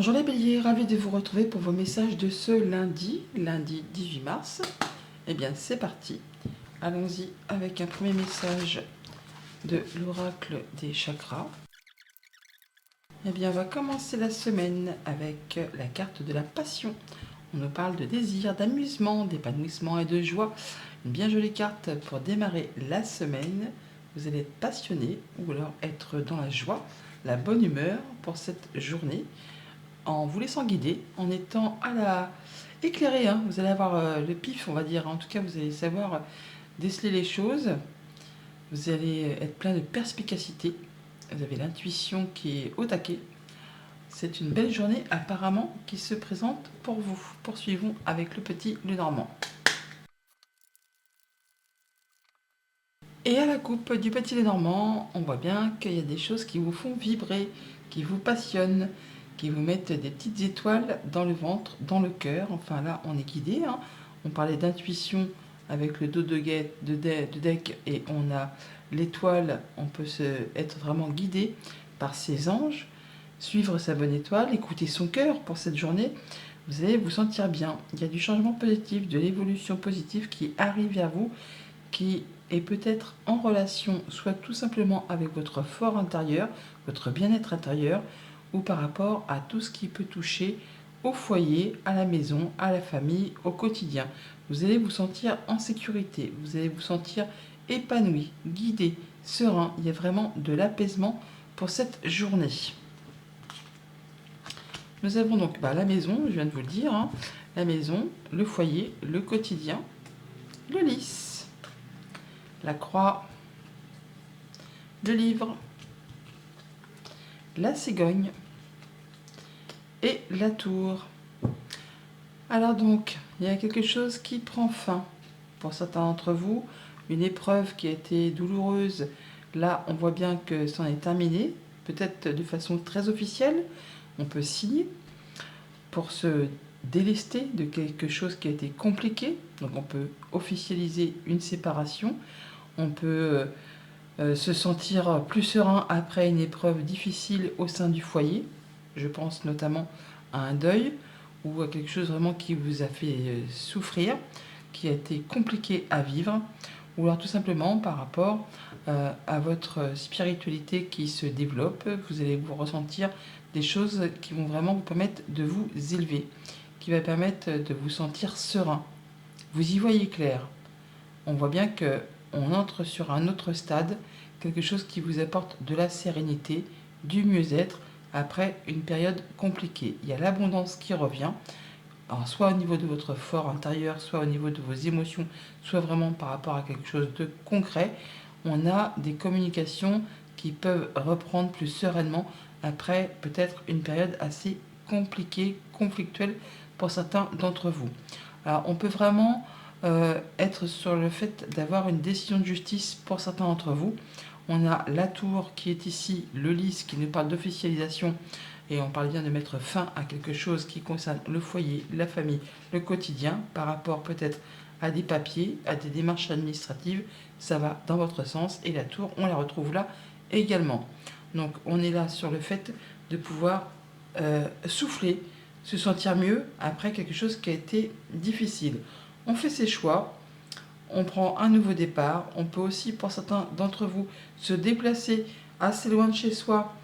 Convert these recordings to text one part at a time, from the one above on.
Bonjour les béliers, ravi de vous retrouver pour vos messages de ce lundi 18 mars. Eh bien c'est parti, allons-y avec un premier message de l'oracle des chakras. Eh bien on va commencer la semaine avec la carte de la passion. On nous parle de désir, d'amusement, d'épanouissement et de joie. Une bien jolie carte pour démarrer la semaine. Vous allez être passionné ou alors être dans la joie, la bonne humeur pour cette journée, en vous laissant guider, en étant éclairé. Vous allez avoir le pif, on va dire. En tout cas, vous allez savoir déceler les choses. Vous allez être plein de perspicacité. Vous avez l'intuition qui est au taquet. C'est une belle journée apparemment qui se présente pour vous. Poursuivons avec le petit Lenormand. Et à la coupe du petit Lenormand, on voit bien qu'il y a des choses qui vous font vibrer, qui vous passionnent, qui vous mettent des petites étoiles dans le ventre, dans le cœur. Enfin là, on est guidé. On parlait d'intuition avec le dos de deck et on a l'étoile. On peut être vraiment guidé par ses anges, suivre sa bonne étoile, écouter son cœur pour cette journée. Vous allez vous sentir bien. Il y a du changement positif, de l'évolution positive qui arrive vers vous, qui est peut-être en relation soit tout simplement avec votre fort intérieur, votre bien-être intérieur, ou par rapport à tout ce qui peut toucher au foyer, à la maison, à la famille, au quotidien. Vous allez vous sentir en sécurité, vous allez vous sentir épanoui, guidé, serein. Il y a vraiment de l'apaisement pour cette journée. Nous avons donc la maison, je viens de vous le dire, la maison, le foyer, le quotidien, le lys, la croix, le livre, la cigogne et la tour. Alors donc, il y a quelque chose qui prend fin pour certains d'entre vous, une épreuve qui a été douloureuse. Là, on voit bien que c'en est terminé, peut-être de façon très officielle. On peut signer pour se délester de quelque chose qui a été compliqué. Donc on peut officialiser une séparation. On peut se sentir plus serein après une épreuve difficile au sein du foyer. Je pense notamment à un deuil ou à quelque chose vraiment qui vous a fait souffrir, qui a été compliqué à vivre, ou alors tout simplement par rapport à votre spiritualité qui se développe. Vous allez vous ressentir des choses qui vont vraiment vous permettre de vous élever, qui va permettre de vous sentir serein. Vous y voyez clair. On voit bien qu'on entre sur un autre stade, quelque chose qui vous apporte de la sérénité, du mieux-être, après une période compliquée. Il y a l'abondance qui revient, alors soit au niveau de votre fort intérieur, soit au niveau de vos émotions, soit vraiment par rapport à quelque chose de concret. On a des communications qui peuvent reprendre plus sereinement après peut-être une période assez compliquée, conflictuelle pour certains d'entre vous. Alors on peut vraiment être sur le fait d'avoir une décision de justice pour certains d'entre vous. On a la tour qui est ici, le lys qui nous parle d'officialisation, et on parle bien de mettre fin à quelque chose qui concerne le foyer, la famille, le quotidien, par rapport peut-être à des papiers, à des démarches administratives. Ça va dans votre sens, et la tour, on la retrouve là également. Donc on est là sur le fait de pouvoir souffler, se sentir mieux après quelque chose qui a été difficile. On fait ses choix, on prend un nouveau départ. On peut aussi, pour certains d'entre vous, se déplacer assez loin de chez soi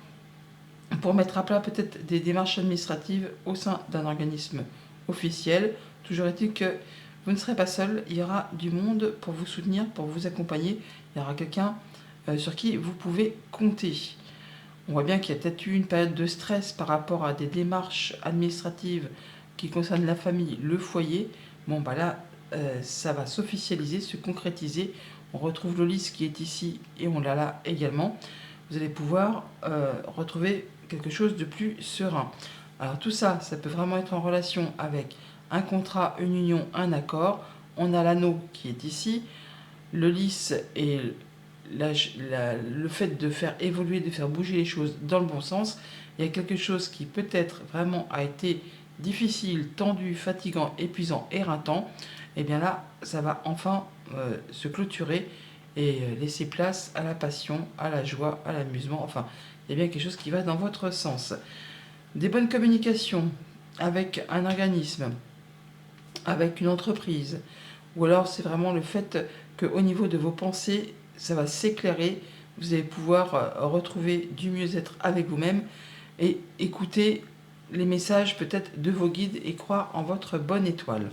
pour mettre à plat peut-être des démarches administratives au sein d'un organisme officiel. Toujours est-il que vous ne serez pas seul, il y aura du monde pour vous soutenir, pour vous accompagner. Il y aura quelqu'un sur qui vous pouvez compter. On voit bien qu'il y a peut-être eu une période de stress par rapport à des démarches administratives qui concernent la famille, le foyer. Bon, là, ça va s'officialiser, se concrétiser. On retrouve le lys qui est ici et on l'a là également. Vous allez pouvoir retrouver quelque chose de plus serein. Alors tout ça, ça peut vraiment être en relation avec un contrat, une union, un accord. On a l'anneau qui est ici, le lys et le fait de faire évoluer, de faire bouger les choses dans le bon sens. Il y a quelque chose qui peut-être vraiment a été difficile, tendu, fatigant, épuisant, éreintant. Et bien là, ça va enfin se clôturer et laisser place à la passion, à la joie, à l'amusement. Enfin, il y a bien quelque chose qui va dans votre sens. des bonnes communications avec un organisme, avec une entreprise, ou alors c'est vraiment le fait qu'au niveau de vos pensées, ça va s'éclairer, vous allez pouvoir retrouver du mieux-être avec vous-même et écouter les messages peut-être de vos guides et croire en votre bonne étoile.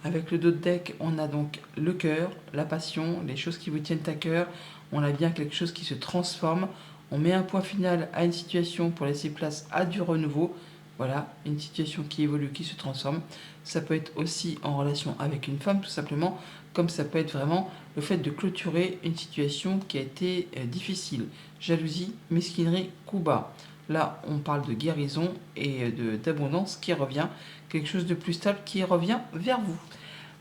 Avec le dos de deck, on a donc le cœur, la passion, les choses qui vous tiennent à cœur. On a bien quelque chose qui se transforme. On met un point final à une situation pour laisser place à du renouveau. Voilà, une situation qui évolue, qui se transforme. Ça peut être aussi en relation avec une femme, tout simplement, comme ça peut être vraiment le fait de clôturer une situation qui a été difficile. Jalousie, mesquinerie, coup bas. Là, on parle de guérison et d'abondance qui revient, quelque chose de plus stable qui revient vers vous.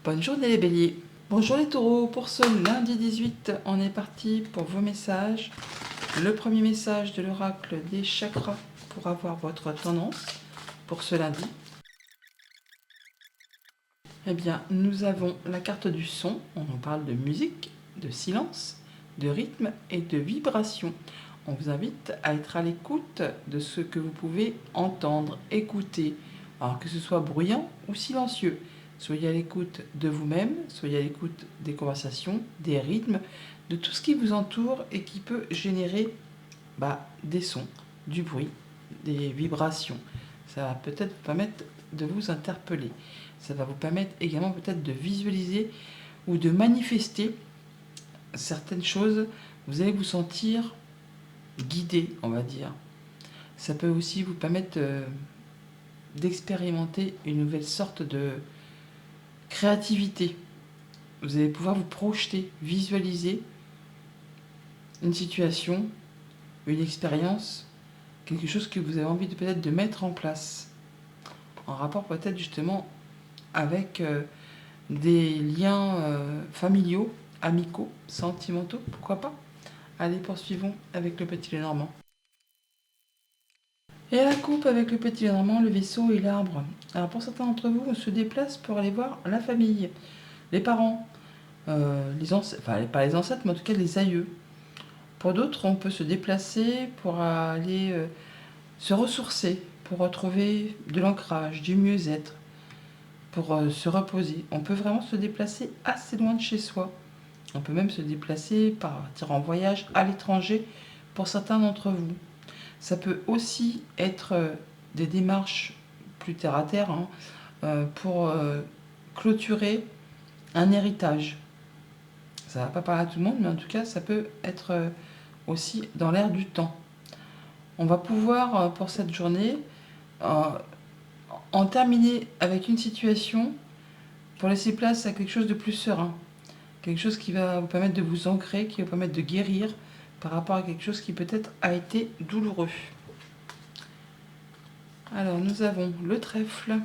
Bonne journée les béliers. Bonjour les taureaux, pour ce lundi 18, on est parti pour vos messages. Le premier message de l'oracle des chakras pour avoir votre tendance pour ce lundi. Eh bien, nous avons la carte du son, on en parle de musique, de silence, de rythme et de vibration. On vous invite à être à l'écoute de ce que vous pouvez entendre, écouter, alors que ce soit bruyant ou silencieux. Soyez à l'écoute de vous-même, soyez à l'écoute des conversations, des rythmes, de tout ce qui vous entoure et qui peut générer des sons, du bruit, des vibrations. Ça va peut-être vous permettre de vous interpeller. Ça va vous permettre également peut-être de visualiser ou de manifester certaines choses. Vous allez vous sentir guidé, on va dire. Ça peut aussi vous permettre d'expérimenter une nouvelle sorte de créativité. Vous allez pouvoir vous projeter, visualiser une situation, une expérience, quelque chose que vous avez envie de peut-être de mettre en place, en rapport peut-être justement avec des liens familiaux, amicaux, sentimentaux, pourquoi pas. Allez, poursuivons avec le petit Lenormand. Et la coupe avec le petit Lenormand, le vaisseau et l'arbre. Alors pour certains d'entre vous, on se déplace pour aller voir la famille, les parents, les ancêtres, enfin pas les ancêtres, mais en tout cas les aïeux. Pour d'autres, on peut se déplacer pour aller se ressourcer, pour retrouver de l'ancrage, du mieux-être, pour se reposer. On peut vraiment se déplacer assez loin de chez soi. On peut même se déplacer, partir en voyage à l'étranger pour certains d'entre vous. Ça peut aussi être des démarches plus terre à terre pour clôturer un héritage. Ça ne va pas parler à tout le monde, mais en tout cas, ça peut être aussi dans l'air du temps. On va pouvoir, pour cette journée, en terminer avec une situation pour laisser place à quelque chose de plus serein. Quelque chose qui va vous permettre de vous ancrer, qui va vous permettre de guérir par rapport à quelque chose qui peut-être a été douloureux. Alors, nous avons le trèfle,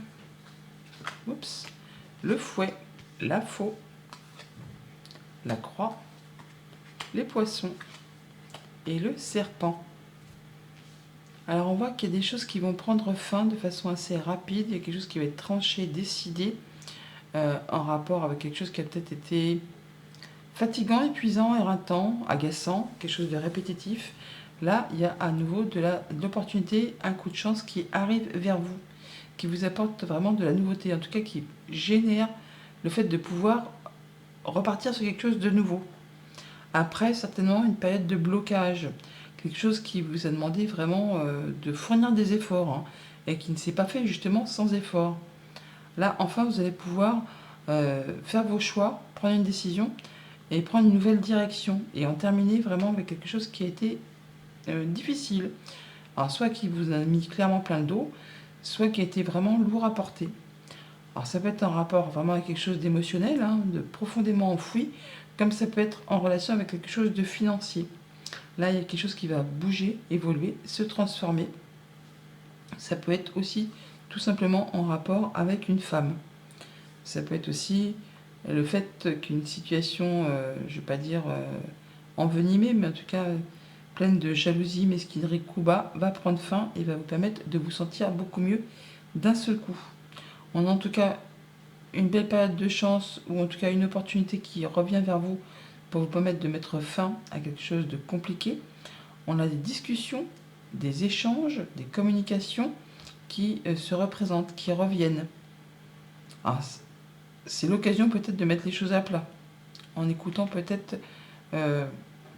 le fouet, la faux, la croix, les poissons et le serpent. Alors, on voit qu'il y a des choses qui vont prendre fin de façon assez rapide. Il y a quelque chose qui va être tranché, décidé, en rapport avec quelque chose qui a peut-être été fatigant, épuisant, éreintant, agaçant, quelque chose de répétitif. Là, il y a à nouveau de l'opportunité, un coup de chance qui arrive vers vous, qui vous apporte vraiment de la nouveauté, en tout cas qui génère le fait de pouvoir repartir sur quelque chose de nouveau. Après, certainement, une période de blocage, quelque chose qui vous a demandé vraiment de fournir des efforts et qui ne s'est pas fait justement sans effort. Là, enfin, vous allez pouvoir faire vos choix, prendre une décision et prendre une nouvelle direction et en terminer vraiment avec quelque chose qui a été difficile. Alors, soit qui vous a mis clairement plein le dos, soit qui a été vraiment lourd à porter. Alors, ça peut être en rapport vraiment avec quelque chose d'émotionnel, de profondément enfoui, comme ça peut être en relation avec quelque chose de financier. Là, il y a quelque chose qui va bouger, évoluer, se transformer. Ça peut être aussi tout simplement en rapport avec une femme. Ça peut être aussi le fait qu'une situation, je ne vais pas dire envenimée, mais en tout cas pleine de jalousie, mesquinerie, coup bas, va prendre fin et va vous permettre de vous sentir beaucoup mieux d'un seul coup. On a en tout cas une belle période de chance, ou en tout cas une opportunité qui revient vers vous pour vous permettre de mettre fin à quelque chose de compliqué. On a des discussions, des échanges, des communications qui se représentent, qui reviennent. Alors, c'est l'occasion peut-être de mettre les choses à plat, en écoutant peut-être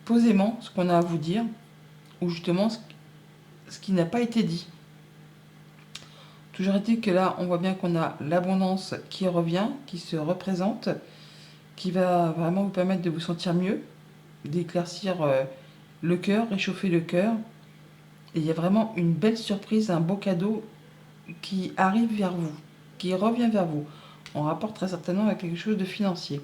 posément ce qu'on a à vous dire, ou justement ce qui n'a pas été dit. Toujours est-il que là, on voit bien qu'on a l'abondance qui revient, qui se représente, qui va vraiment vous permettre de vous sentir mieux, d'éclaircir le cœur, réchauffer le cœur. Et il y a vraiment une belle surprise, un beau cadeau qui arrive vers vous, qui revient vers vous, en rapport très certainement avec quelque chose de financier.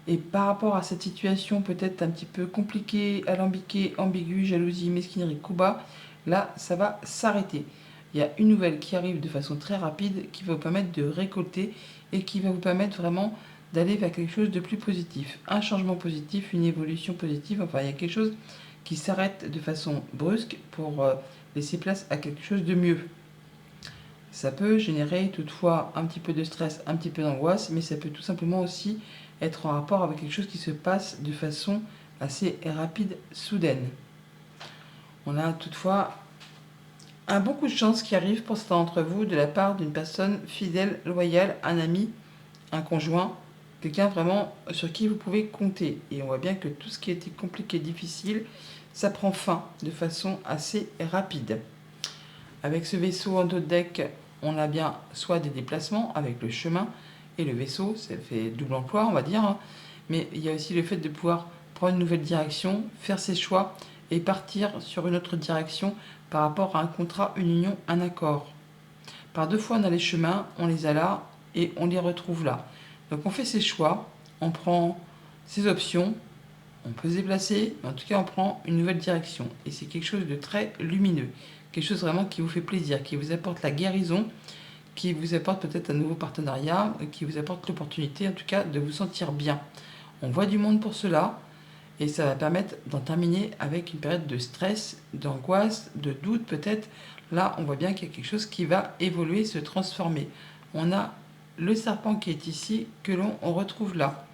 Et par rapport à cette situation peut-être un petit peu compliquée, alambiquée, ambiguë, jalousie, mesquinerie, coup bas, là, ça va s'arrêter. Il y a une nouvelle qui arrive de façon très rapide, qui va vous permettre de récolter et qui va vous permettre vraiment d'aller vers quelque chose de plus positif. Un changement positif, une évolution positive, enfin il y a quelque chose qui s'arrête de façon brusque pour laisser place à quelque chose de mieux. Ça peut générer toutefois un petit peu de stress, un petit peu d'angoisse, mais ça peut tout simplement aussi être en rapport avec quelque chose qui se passe de façon assez rapide, soudaine. On a toutefois un bon coup de chance qui arrive pour certains d'entre vous de la part d'une personne fidèle, loyale, un ami, un conjoint, quelqu'un vraiment sur qui vous pouvez compter. Et on voit bien que tout ce qui était compliqué, difficile, ça prend fin de façon assez rapide. Avec ce vaisseau en dos de deck, on a bien soit des déplacements avec le chemin et le vaisseau, ça fait double emploi, on va dire, hein. Mais il y a aussi le fait de pouvoir prendre une nouvelle direction, faire ses choix et partir sur une autre direction par rapport à un contrat, une union, un accord. Par deux fois, on a les chemins, on les a là et on les retrouve là. Donc on fait ses choix, on prend ses options, on peut se déplacer, mais en tout cas on prend une nouvelle direction. Et c'est quelque chose de très lumineux, quelque chose vraiment qui vous fait plaisir, qui vous apporte la guérison, qui vous apporte peut-être un nouveau partenariat, qui vous apporte l'opportunité en tout cas de vous sentir bien. On voit du monde pour cela et ça va permettre d'en terminer avec une période de stress, d'angoisse, de doute peut-être. Là, on voit bien qu'il y a quelque chose qui va évoluer, se transformer. On a le serpent qui est ici, que l'on retrouve là.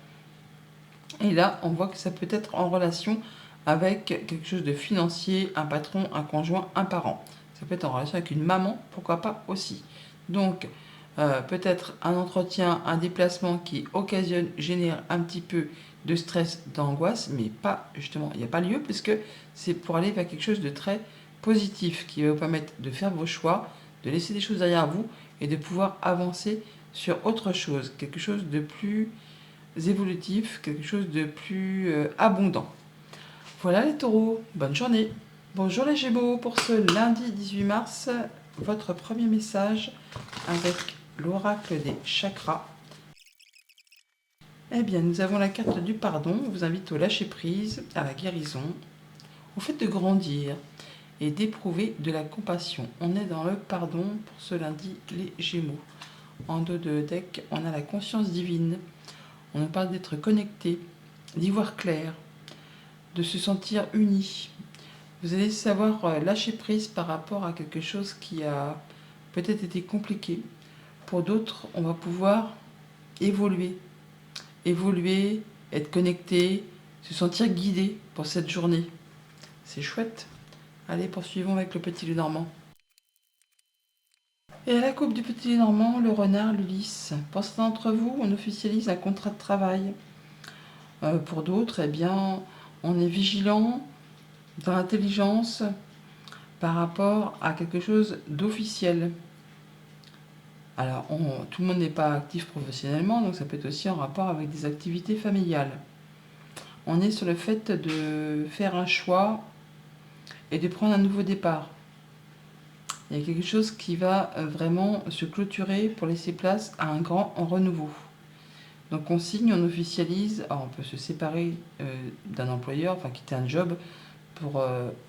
Et là, on voit que ça peut être en relation avec quelque chose de financier, un patron, un conjoint, un parent. Ça peut être en relation avec une maman, pourquoi pas aussi. Donc, peut-être un entretien, un déplacement qui occasionne, génère un petit peu de stress, d'angoisse, mais pas justement, il n'y a pas lieu, puisque c'est pour aller vers quelque chose de très positif qui va vous permettre de faire vos choix, de laisser des choses derrière vous et de pouvoir avancer sur autre chose, quelque chose de plus évolutif, quelque chose de plus abondant. Voilà les taureaux, bonne journée. Bonjour les gémeaux, pour ce lundi 18 mars, votre premier message avec l'oracle des chakras. Eh bien, nous avons la carte du pardon, on vous invite au lâcher prise, à la guérison, au fait de grandir et d'éprouver de la compassion. On est dans le pardon pour ce lundi les gémeaux. En dos de deck, on a la conscience divine. On nous parle d'être connecté, d'y voir clair, de se sentir uni. Vous allez savoir lâcher prise par rapport à quelque chose qui a peut-être été compliqué. Pour d'autres, on va pouvoir évoluer, être connecté, se sentir guidé pour cette journée. C'est chouette. Allez, poursuivons avec le petit Lenormand. Et à la coupe du petit Lenormand, le renard, l'Ulysse. Pour certains d'entre vous, on officialise un contrat de travail. Pour d'autres, eh bien, on est vigilant dans l'intelligence par rapport à quelque chose d'officiel. Alors, tout le monde n'est pas actif professionnellement, donc ça peut être aussi en rapport avec des activités familiales. On est sur le fait de faire un choix et de prendre un nouveau départ. Il y a quelque chose qui va vraiment se clôturer pour laisser place à un grand renouveau. Donc on signe, on officialise, alors on peut se séparer d'un employeur, enfin quitter un job pour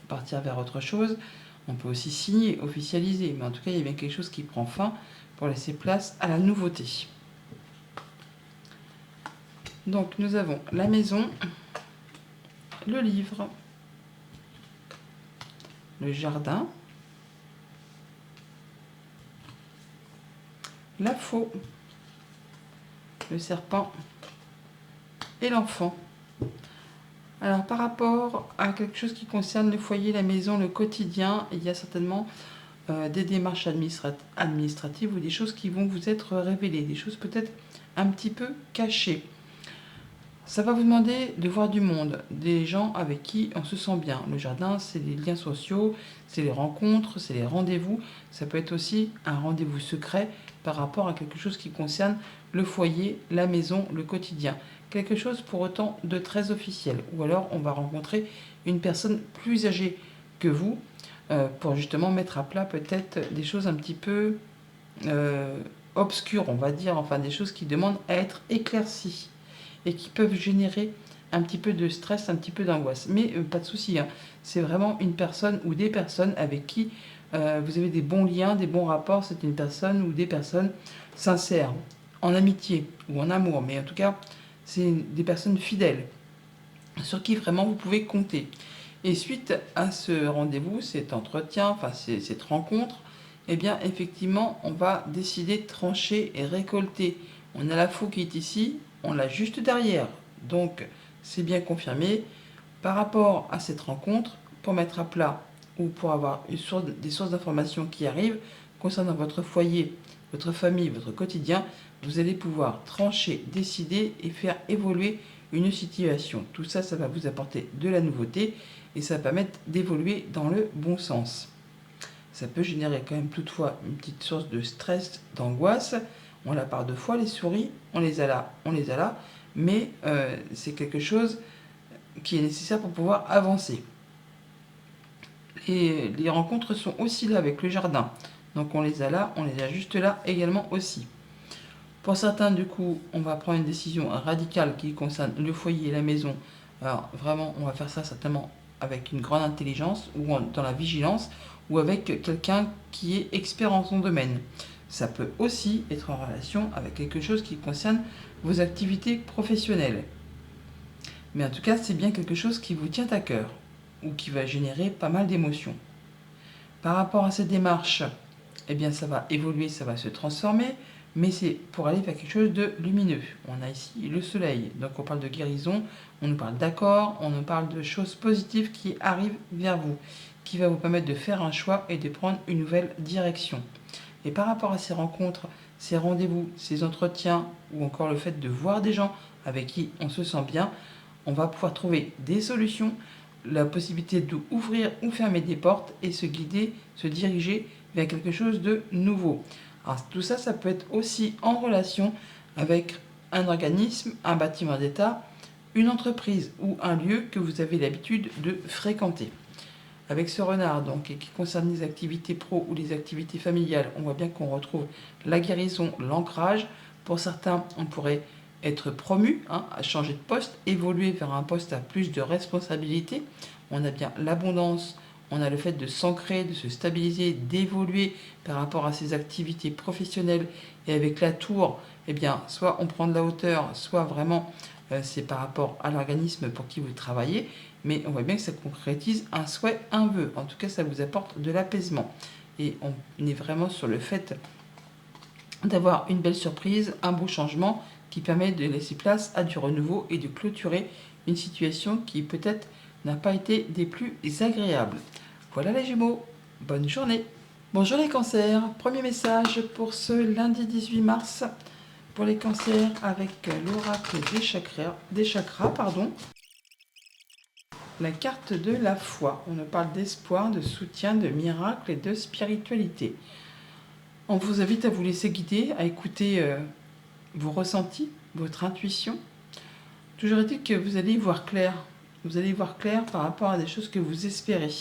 partir vers autre chose. On peut aussi signer, officialiser, mais en tout cas il y a bien quelque chose qui prend fin pour laisser place à la nouveauté. Donc nous avons la maison, le livre, le jardin, la faux, le serpent et l'enfant. Alors par rapport à quelque chose qui concerne le foyer, la maison, le quotidien, il y a certainement des démarches administratives ou des choses qui vont vous être révélées, des choses peut-être un petit peu cachées. Ça va vous demander de voir du monde, des gens avec qui on se sent bien. Le jardin, c'est les liens sociaux, c'est les rencontres, c'est les rendez-vous. Ça peut être aussi un rendez-vous secret par rapport à quelque chose qui concerne le foyer, la maison, le quotidien. Quelque chose pour autant de très officiel. Ou alors on va rencontrer une personne plus âgée que vous pour justement mettre à plat peut-être des choses un petit peu obscures, on va dire, enfin des choses qui demandent à être éclaircies et qui peuvent générer un petit peu de stress, un petit peu d'angoisse. Mais pas de souci, hein. C'est vraiment une personne ou des personnes avec qui vous avez des bons liens, des bons rapports. C'est une personne ou des personnes sincères, en amitié ou en amour. Mais en tout cas, c'est des personnes fidèles, sur qui vraiment vous pouvez compter. Et suite à ce rendez-vous, cet entretien, enfin cette rencontre, eh bien effectivement, on va décider de trancher et récolter. On a la faux qui est ici, on l'a juste derrière. Donc c'est bien confirmé. Par rapport à cette rencontre, pour mettre à plat ou pour avoir des sources d'informations qui arrivent concernant votre foyer, votre famille, votre quotidien, vous allez pouvoir trancher, décider et faire évoluer une situation. Tout ça, ça va vous apporter de la nouveauté et ça va permettre d'évoluer dans le bon sens. Ça peut générer quand même toutefois une petite source de stress, d'angoisse. On la part deux fois, les souris, on les a là, mais c'est quelque chose qui est nécessaire pour pouvoir avancer. Et les rencontres sont aussi là avec le jardin. Donc on les a là, on les a juste là également aussi. Pour certains, du coup, on va prendre une décision radicale qui concerne le foyer et la maison. Alors vraiment, on va faire ça certainement avec une grande intelligence ou dans la vigilance ou avec quelqu'un qui est expert en son domaine. Ça peut aussi être en relation avec quelque chose qui concerne vos activités professionnelles. Mais en tout cas, c'est bien quelque chose qui vous tient à cœur ou qui va générer pas mal d'émotions. Par rapport à cette démarche, eh bien ça va évoluer, ça va se transformer, mais c'est pour aller vers quelque chose de lumineux. On a ici le soleil, donc on parle de guérison, on nous parle d'accord, on nous parle de choses positives qui arrivent vers vous, qui va vous permettre de faire un choix et de prendre une nouvelle direction. Et par rapport à ces rencontres, ces rendez-vous, ces entretiens, ou encore le fait de voir des gens avec qui on se sent bien, on va pouvoir trouver des solutions, la possibilité d'ouvrir ou fermer des portes et se guider, se diriger vers quelque chose de nouveau. Alors tout ça, ça peut être aussi en relation avec un organisme, un bâtiment d'État, une entreprise ou un lieu que vous avez l'habitude de fréquenter. Avec ce renard, donc, et qui concerne les activités pro ou les activités familiales, on voit bien qu'on retrouve la guérison, l'ancrage. Pour certains, on pourrait être promu, à changer de poste, évoluer vers un poste à plus de responsabilité. On a bien l'abondance, on a le fait de s'ancrer, de se stabiliser, d'évoluer par rapport à ses activités professionnelles. Et avec la tour, eh bien, soit on prend de la hauteur, soit vraiment c'est par rapport à l'organisme pour qui vous travaillez. Mais on voit bien que ça concrétise un souhait, un vœu. En tout cas, ça vous apporte de l'apaisement. Et on est vraiment sur le fait d'avoir une belle surprise, un beau changement qui permet de laisser place à du renouveau et de clôturer une situation qui peut-être n'a pas été des plus agréables. Voilà les Gémeaux, bonne journée. Bonjour les cancers, premier message pour ce lundi 18 mars pour les cancers avec l'oracle des chakras. La carte de la foi, on nous parle d'espoir, de soutien, de miracle et de spiritualité. On vous invite à vous laisser guider, à écouter vos ressentis, votre intuition. Toujours est-il que vous allez y voir clair. Vous allez y voir clair par rapport à des choses que vous espérez.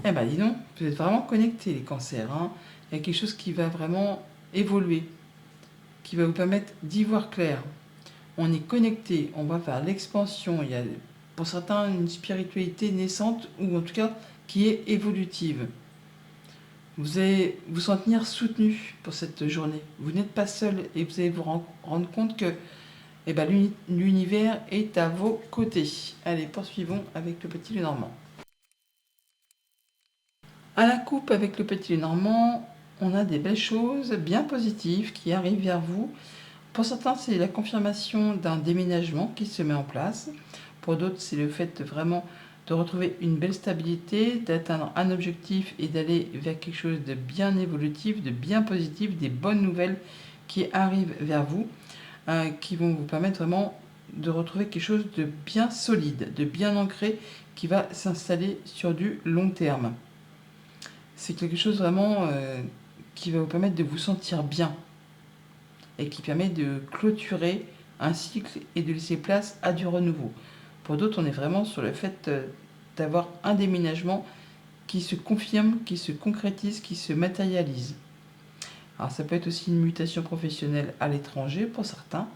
Eh bien, dis donc, vous êtes vraiment connectés, les cancers. Il y a quelque chose qui va vraiment évoluer, qui va vous permettre d'y voir clair. On est connecté, on va vers l'expansion. Il y a, pour certains, une spiritualité naissante, ou en tout cas, qui est évolutive. Vous allez vous sentir soutenu pour cette journée. Vous n'êtes pas seul et vous allez vous rendre compte que l'univers est à vos côtés. Allez, poursuivons avec le petit Lenormand. À la coupe avec le petit Lenormand, on a des belles choses bien positives qui arrivent vers vous. Pour certains, c'est la confirmation d'un déménagement qui se met en place. Pour d'autres, c'est le fait vraiment de retrouver une belle stabilité, d'atteindre un objectif et d'aller vers quelque chose de bien évolutif, de bien positif, des bonnes nouvelles qui arrivent vers vous, qui vont vous permettre vraiment de retrouver quelque chose de bien solide, de bien ancré, qui va s'installer sur du long terme. C'est quelque chose vraiment qui va vous permettre de vous sentir bien et qui permet de clôturer un cycle et de laisser place à du renouveau. Pour d'autres, on est vraiment sur le fait d'avoir un déménagement qui se confirme, qui se concrétise, qui se matérialise. Alors ça peut être aussi une mutation professionnelle à l'étranger pour certains.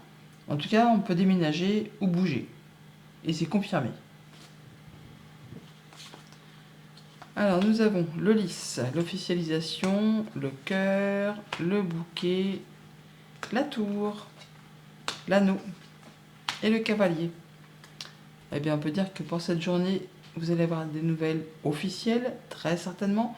En tout cas, on peut déménager ou bouger. Et c'est confirmé. Alors nous avons le lys, l'officialisation, le cœur, le bouquet, la tour, l'anneau et le cavalier. Eh bien, on peut dire que pour cette journée, vous allez avoir des nouvelles officielles, très certainement,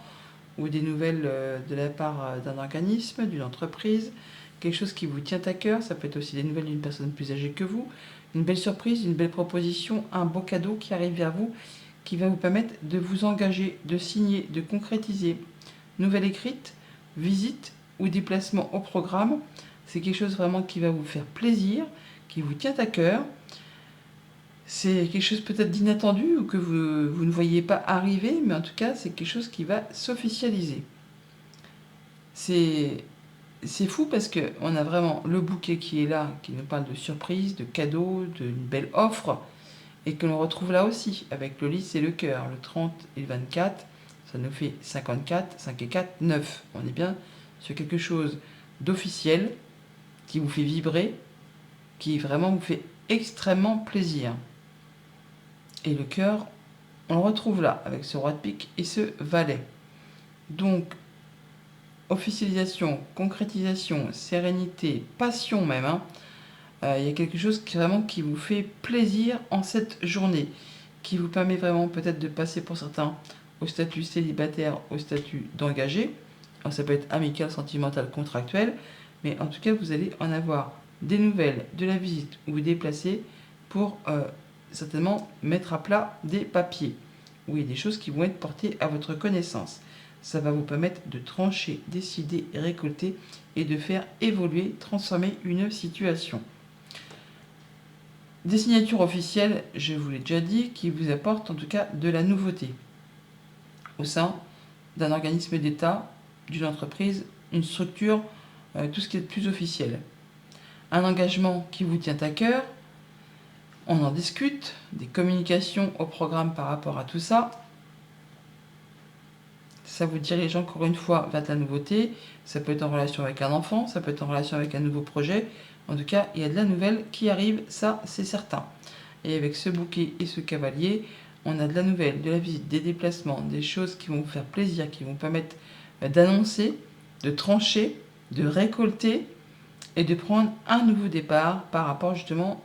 ou des nouvelles de la part d'un organisme, d'une entreprise, quelque chose qui vous tient à cœur. Ça peut être aussi des nouvelles d'une personne plus âgée que vous, une belle surprise, une belle proposition, un beau cadeau qui arrive vers vous, qui va vous permettre de vous engager, de signer, de concrétiser. Nouvelle écrite, visite ou déplacement au programme, c'est quelque chose vraiment qui va vous faire plaisir, qui vous tient à cœur. C'est quelque chose peut-être d'inattendu ou que vous ne voyez pas arriver, mais en tout cas, c'est quelque chose qui va s'officialiser. C'est fou parce qu'on a vraiment le bouquet qui est là, qui nous parle de surprise, de cadeau, d'une belle offre, et que l'on retrouve là aussi, avec le lys et le cœur. Le 30 et le 24, ça nous fait 54, 5 et 4, 9. On est bien sur quelque chose d'officiel, qui vous fait vibrer, qui vraiment vous fait extrêmement plaisir. Et le cœur, on le retrouve là, avec ce roi de pique et ce valet. Donc, officialisation, concrétisation, sérénité, passion même. Il y a quelque chose qui vous fait plaisir en cette journée, qui vous permet vraiment peut-être de passer pour certains au statut célibataire, au statut d'engagé. Alors ça peut être amical, sentimental, contractuel, mais en tout cas, vous allez en avoir des nouvelles de la visite où vous déplacez pour certainement mettre à plat des papiers, où il y a des choses qui vont être portées à votre connaissance. Ça va vous permettre de trancher, décider, récolter et de faire évoluer, transformer une situation. Des signatures officielles, je vous l'ai déjà dit, qui vous apportent en tout cas de la nouveauté au sein d'un organisme d'État, d'une entreprise, une structure, tout ce qui est de plus officiel. Un engagement qui vous tient à cœur, on en discute, des communications au programme par rapport à tout ça. Ça vous dirige encore une fois vers de la nouveauté. Ça peut être en relation avec un enfant, ça peut être en relation avec un nouveau projet. En tout cas, il y a de la nouvelle qui arrive, ça c'est certain. Et avec ce bouquet et ce cavalier, on a de la nouvelle, de la visite, des déplacements, des choses qui vont vous faire plaisir, qui vont permettre d'annoncer, de trancher, de récolter et de prendre un nouveau départ par rapport justement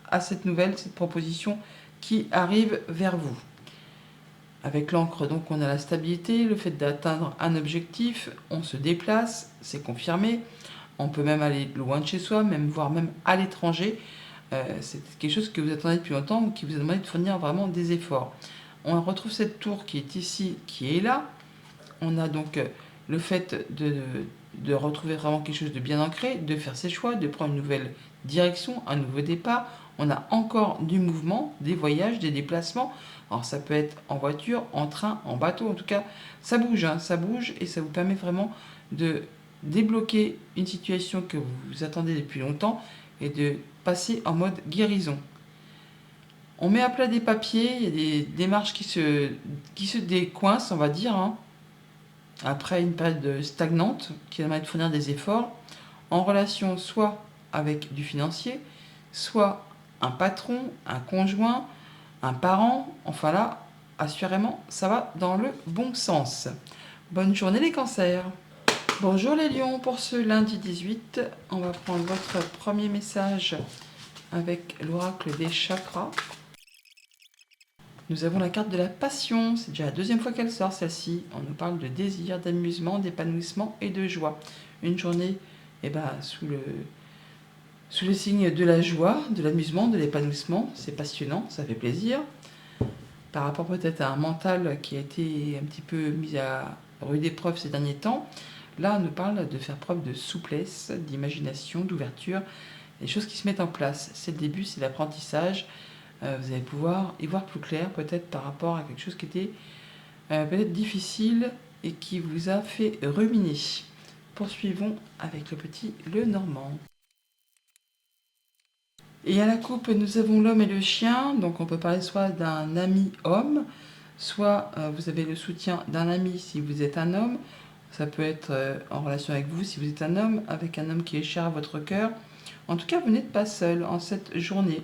à cette nouvelle, cette proposition qui arrive vers vous. Avec l'encre, donc, on a la stabilité, le fait d'atteindre un objectif, on se déplace, c'est confirmé. On peut même aller loin de chez soi, voire même à l'étranger. C'est quelque chose que vous attendez depuis longtemps ou qui vous a demandé de fournir vraiment des efforts. On retrouve cette tour qui est ici, qui est là. On a donc le fait de retrouver vraiment quelque chose de bien ancré, de faire ses choix, de prendre une nouvelle direction, un nouveau départ. On a encore du mouvement, des voyages, des déplacements. Alors ça peut être en voiture, en train, en bateau. En tout cas, ça bouge, ça bouge et ça vous permet vraiment de débloquer une situation que vous attendez depuis longtemps et de passer en mode guérison. On met à plat des papiers, il y a des démarches qui se décoincent, on va dire, après une période stagnante qui va de fournir des efforts en relation soit avec du financier, soit un patron, un conjoint, un parent. Enfin là, assurément, ça va dans le bon sens. Bonne journée les cancers. Bonjour les lions, pour ce lundi 18, on va prendre votre premier message avec l'oracle des chakras. Nous avons la carte de la passion, c'est déjà la deuxième fois qu'elle sort celle-ci. On nous parle de désir, d'amusement, d'épanouissement et de joie. Une journée sous le signe de la joie, de l'amusement, de l'épanouissement, c'est passionnant, ça fait plaisir. par rapport peut-être à un mental qui a été un petit peu mis à rude épreuve ces derniers temps. Là, on nous parle de faire preuve de souplesse, d'imagination, d'ouverture, des choses qui se mettent en place. C'est le début, c'est l'apprentissage. Vous allez pouvoir y voir plus clair peut-être par rapport à quelque chose qui était peut-être difficile et qui vous a fait ruminer. Poursuivons avec le petit Lenormand. Et à la coupe, nous avons l'homme et le chien. Donc on peut parler soit d'un ami homme, soit vous avez le soutien d'un ami si vous êtes un homme. Ça peut être en relation avec vous si vous êtes un homme, avec un homme qui est cher à votre cœur. En tout cas, vous n'êtes pas seul en cette journée.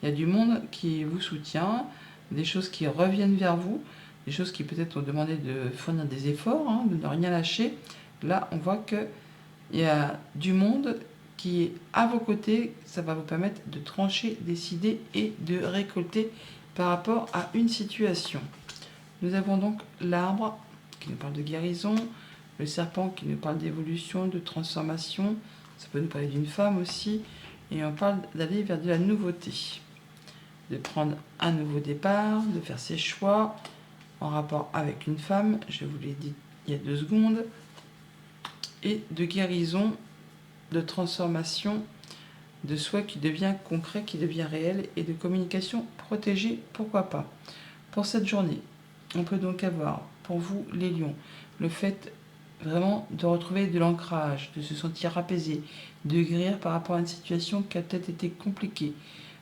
Il y a du monde qui vous soutient, des choses qui reviennent vers vous, des choses qui peut-être vous demandent de fournir des efforts, hein, de ne rien lâcher. Là, on voit qu'il y a du monde qui est à vos côtés. Ça va vous permettre de trancher, décider et de récolter par rapport à une situation. Nous avons donc l'arbre qui nous parle de guérison, le serpent qui nous parle d'évolution, de transformation. Ça peut nous parler d'une femme aussi. Et on parle d'aller vers de la nouveauté, de prendre un nouveau départ, de faire ses choix en rapport avec une femme, je vous l'ai dit il y a 2 secondes, et de guérison, de transformation, de soi qui devient concret, qui devient réel, et de communication protégée, pourquoi pas. Pour cette journée, on peut donc avoir, pour vous les lions, le fait vraiment de retrouver de l'ancrage, de se sentir apaisé, de guérir par rapport à une situation qui a peut-être été compliquée,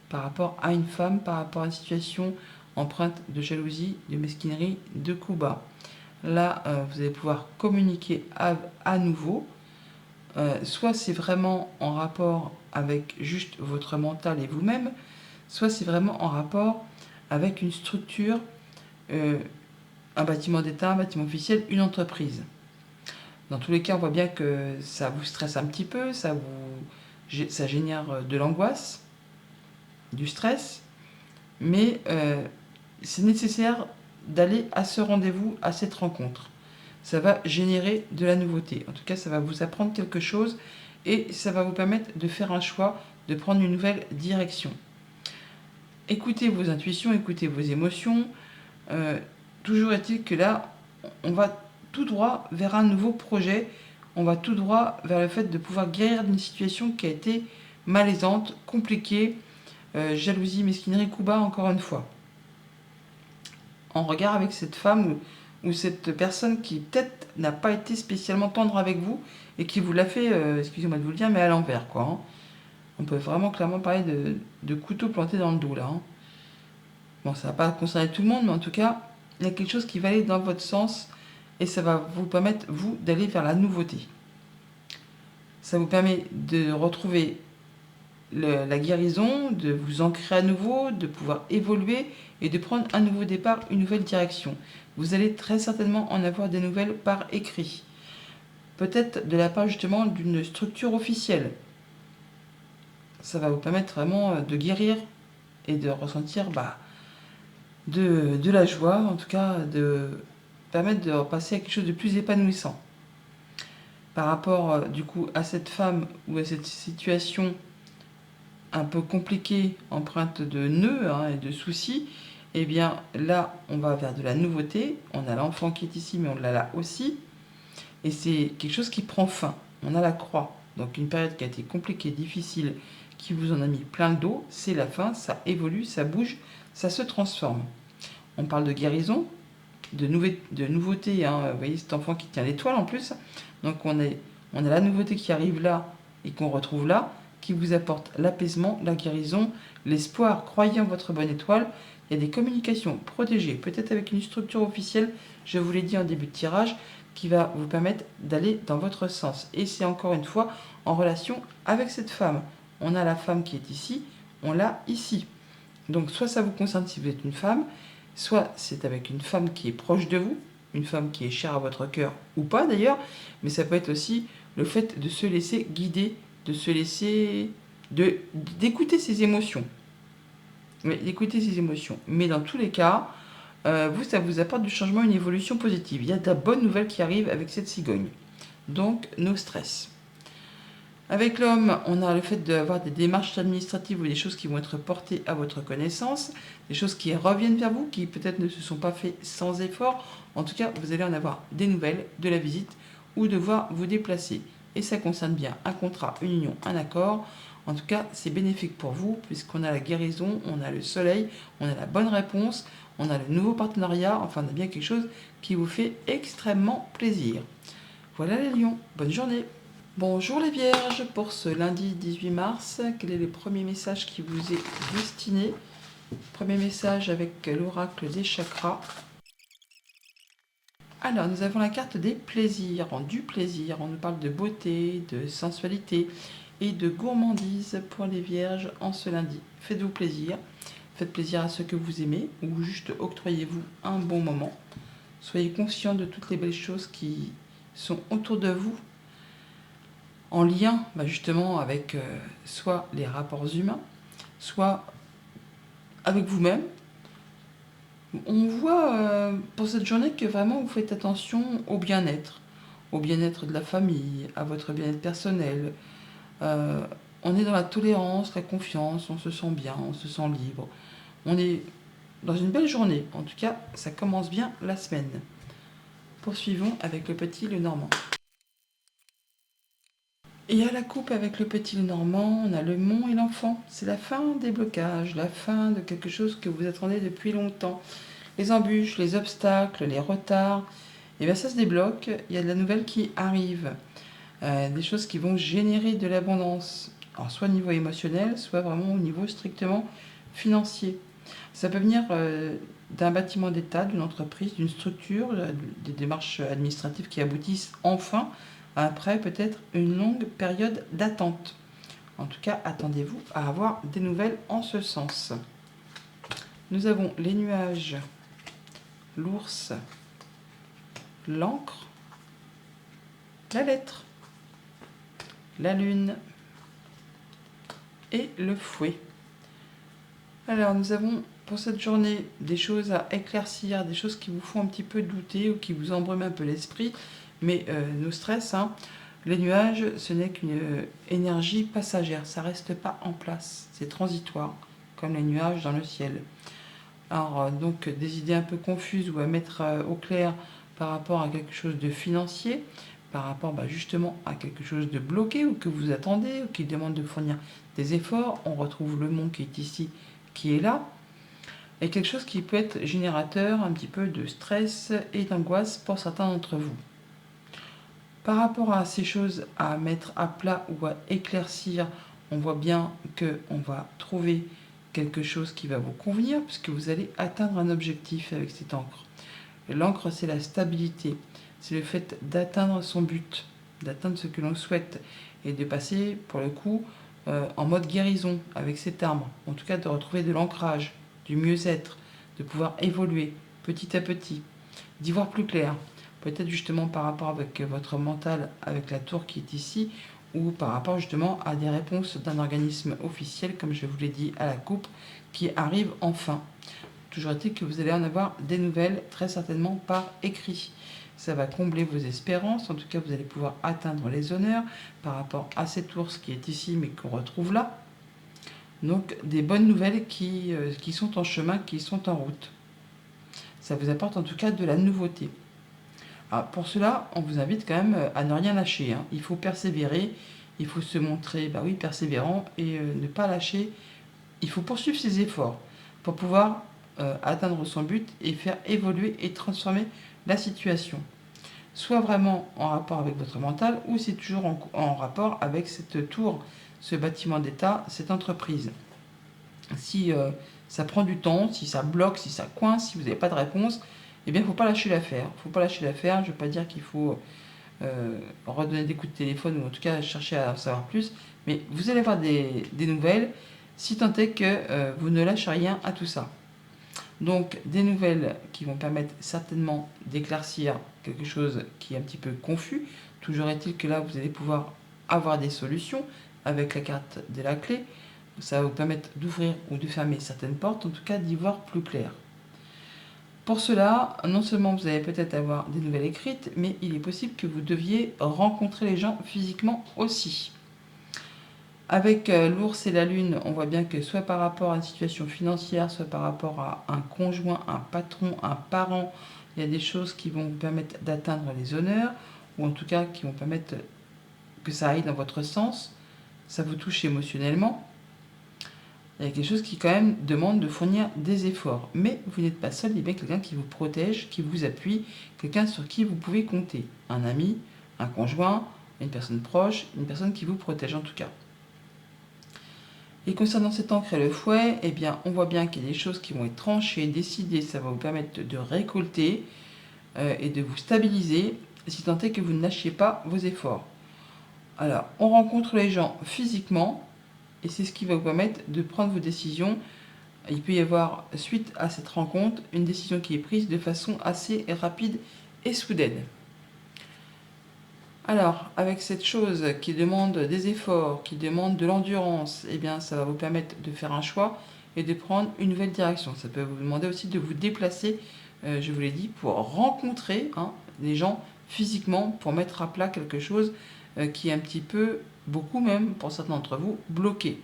par rapport à une femme, par rapport à une situation empreinte de jalousie, de mesquinerie, de coups bas. Là, vous allez pouvoir communiquer à nouveau. Soit c'est vraiment en rapport avec juste votre mental et vous-même, soit c'est vraiment en rapport avec une structure, un bâtiment d'État, un bâtiment officiel, une entreprise. Dans tous les cas, on voit bien que ça vous stresse un petit peu, ça génère de l'angoisse, du stress, mais c'est nécessaire d'aller à ce rendez-vous, à cette rencontre. Ça va générer de la nouveauté. En tout cas, ça va vous apprendre quelque chose et ça va vous permettre de faire un choix, de prendre une nouvelle direction. Écoutez vos intuitions, écoutez vos émotions. Toujours est-il que là, on va tout droit vers un nouveau projet. On va tout droit vers le fait de pouvoir guérir d'une situation qui a été malaisante, compliquée, jalousie, mesquinerie, coup bas, encore une fois. En regard avec cette femme ou cette personne qui peut-être n'a pas été spécialement tendre avec vous et qui vous l'a fait, excusez-moi de vous le dire, mais à l'envers, quoi. Hein. On peut vraiment clairement parler de couteau planté dans le dos, là. Hein. Bon, ça ne va pas concerner tout le monde, mais en tout cas, il y a quelque chose qui va aller dans votre sens et ça va vous permettre, vous, d'aller vers la nouveauté. Ça vous permet de retrouver la guérison, de vous ancrer à nouveau, de pouvoir évoluer et de prendre un nouveau départ, une nouvelle direction. Vous allez très certainement en avoir des nouvelles par écrit. Peut-être de la part justement d'une structure officielle. Ça va vous permettre vraiment de guérir et de ressentir de la joie, en tout cas de permettre de repasser à quelque chose de plus épanouissant. Par rapport du coup à cette femme ou à cette situation un peu compliquée, empreinte de nœuds et de soucis, eh bien là on va vers de la nouveauté. On a l'enfant qui est ici mais on l'a là aussi. Et c'est quelque chose qui prend fin. On a la croix. Donc une période qui a été compliquée, difficile, qui vous en a mis plein le dos, c'est la fin, ça évolue, ça bouge, ça se transforme. On parle de guérison, de nouveauté. Vous voyez cet enfant qui tient l'étoile en plus. Donc on a la nouveauté qui arrive là et qu'on retrouve là, qui vous apporte l'apaisement, la guérison, l'espoir. Croyez en votre bonne étoile. Il y a des communications protégées, peut-être avec une structure officielle, je vous l'ai dit en début de tirage, qui va vous permettre d'aller dans votre sens. Et c'est encore une fois en relation avec cette femme. On a la femme qui est ici, on l'a ici. Donc soit ça vous concerne si vous êtes une femme, soit c'est avec une femme qui est proche de vous, une femme qui est chère à votre cœur ou pas d'ailleurs, mais ça peut être aussi le fait de se laisser guider, de se laisser... d'écouter ses émotions. Mais d'écouter ses émotions. Mais dans tous les cas, vous, ça vous apporte du changement, une évolution positive. Il y a de la bonne nouvelle qui arrive avec cette cigogne. Donc, no stress. Avec l'homme, on a le fait d'avoir des démarches administratives ou des choses qui vont être portées à votre connaissance, des choses qui reviennent vers vous, qui peut-être ne se sont pas faites sans effort. En tout cas, vous allez en avoir des nouvelles de la visite ou devoir vous déplacer. Et ça concerne bien un contrat, une union, un accord. En tout cas, c'est bénéfique pour vous puisqu'on a la guérison, on a le soleil, on a la bonne réponse, on a le nouveau partenariat. Enfin, on a bien quelque chose qui vous fait extrêmement plaisir. Voilà les lions, bonne journée. Bonjour les vierges, pour ce lundi 18 mars, quel est le premier message qui vous est destiné? Premier message avec l'oracle des chakras. Alors, nous avons la carte des plaisirs, du plaisir. On nous parle de beauté, de sensualité et de gourmandise pour les vierges en ce lundi. Faites-vous plaisir, faites plaisir à ceux que vous aimez ou juste octroyez-vous un bon moment. Soyez conscient de toutes les belles choses qui sont autour de vous, en lien justement avec soit les rapports humains, soit avec vous-même. On voit pour cette journée que vraiment vous faites attention au bien-être de la famille, à votre bien-être personnel. On est dans la tolérance, la confiance, on se sent bien, on se sent libre. On est dans une belle journée, en tout cas ça commence bien la semaine. Poursuivons avec le petit Lenormand. Et à la coupe avec le petit Lenormand, on a le mont et l'enfant. C'est la fin des blocages, la fin de quelque chose que vous attendez depuis longtemps. Les embûches, les obstacles, les retards, et bien ça se débloque, il y a de la nouvelle qui arrive. Des choses qui vont générer de l'abondance. Alors soit au niveau émotionnel, soit vraiment au niveau strictement financier. Ça peut venir d'un bâtiment d'État, d'une entreprise, d'une structure, des démarches administratives qui aboutissent enfin après peut-être une longue période d'attente. En tout cas, attendez-vous à avoir des nouvelles en ce sens. Nous avons les nuages, l'ours, l'encre, la lettre, la lune et le fouet. Alors, nous avons pour cette journée des choses à éclaircir, des choses qui vous font un petit peu douter ou qui vous embrument un peu l'esprit, mais nous stressent. Les nuages, ce n'est qu'une énergie passagère, ça ne reste pas en place, c'est transitoire, comme les nuages dans le ciel. Alors, donc, des idées un peu confuses ou à mettre au clair par rapport à quelque chose de financier, par rapport justement à quelque chose de bloqué ou que vous attendez ou qui demande de fournir des efforts. On retrouve le mont qui est ici, qui est là, et quelque chose qui peut être générateur un petit peu de stress et d'angoisse pour certains d'entre vous. Par rapport à ces choses à mettre à plat ou à éclaircir, on voit bien qu'on va trouver quelque chose qui va vous convenir puisque vous allez atteindre un objectif avec cette encre. L'encre, c'est la stabilité, c'est le fait d'atteindre son but, d'atteindre ce que l'on souhaite et de passer, pour le coup, en mode guérison avec cet arbre. En tout cas, de retrouver de l'ancrage, du mieux-être, de pouvoir évoluer petit à petit, d'y voir plus clair. Peut-être justement par rapport avec votre mental, avec la tour qui est ici, ou par rapport justement à des réponses d'un organisme officiel, comme je vous l'ai dit à la coupe, qui arrive enfin. Toujours est-il que vous allez en avoir des nouvelles, très certainement par écrit. Ça va combler vos espérances, en tout cas vous allez pouvoir atteindre les honneurs par rapport à cet ours qui est ici mais qu'on retrouve là. Donc des bonnes nouvelles qui sont en chemin, qui sont en route. Ça vous apporte en tout cas de la nouveauté. Alors pour cela, on vous invite quand même à ne rien lâcher. Il faut persévérer, il faut se montrer persévérant et ne pas lâcher. Il faut poursuivre ses efforts pour pouvoir atteindre son but et faire évoluer et transformer la situation. Soit vraiment en rapport avec votre mental, ou c'est toujours en rapport avec cette tour, ce bâtiment d'État, cette entreprise. Si ça prend du temps, si ça bloque, si ça coince, si vous n'avez pas de réponse, eh bien, il ne faut pas lâcher l'affaire. Il ne faut pas lâcher l'affaire. Je ne veux pas dire qu'il faut redonner des coups de téléphone ou en tout cas chercher à en savoir plus. Mais vous allez avoir des nouvelles si tant est que vous ne lâchez rien à tout ça. Donc, des nouvelles qui vont permettre certainement d'éclaircir quelque chose qui est un petit peu confus. Toujours est-il que là, vous allez pouvoir avoir des solutions avec la carte de la clé. Ça va vous permettre d'ouvrir ou de fermer certaines portes, en tout cas d'y voir plus clair. Pour cela, non seulement vous allez peut-être avoir des nouvelles écrites, mais il est possible que vous deviez rencontrer les gens physiquement aussi. Avec l'ours et la lune, on voit bien que soit par rapport à une situation financière, soit par rapport à un conjoint, un patron, un parent, il y a des choses qui vont vous permettre d'atteindre les honneurs, ou en tout cas qui vont permettre que ça aille dans votre sens, ça vous touche émotionnellement. Il y a quelque chose qui quand même demande de fournir des efforts. Mais vous n'êtes pas seul, il y a bien quelqu'un qui vous protège, qui vous appuie, quelqu'un sur qui vous pouvez compter. Un ami, un conjoint, une personne proche, une personne qui vous protège en tout cas. Et concernant cette encre et le fouet, eh bien, on voit bien qu'il y a des choses qui vont être tranchées, décidées, ça va vous permettre de récolter et de vous stabiliser, si tant est que vous ne lâchiez pas vos efforts. Alors, on rencontre les gens physiquement, et c'est ce qui va vous permettre de prendre vos décisions. Il peut y avoir, suite à cette rencontre, une décision qui est prise de façon assez rapide et soudaine. Alors, avec cette chose qui demande des efforts, qui demande de l'endurance, eh bien, ça va vous permettre de faire un choix et de prendre une nouvelle direction. Ça peut vous demander aussi de vous déplacer, je vous l'ai dit, pour rencontrer les gens physiquement, pour mettre à plat quelque chose qui est un petit peu, beaucoup même, pour certains d'entre vous, bloqué.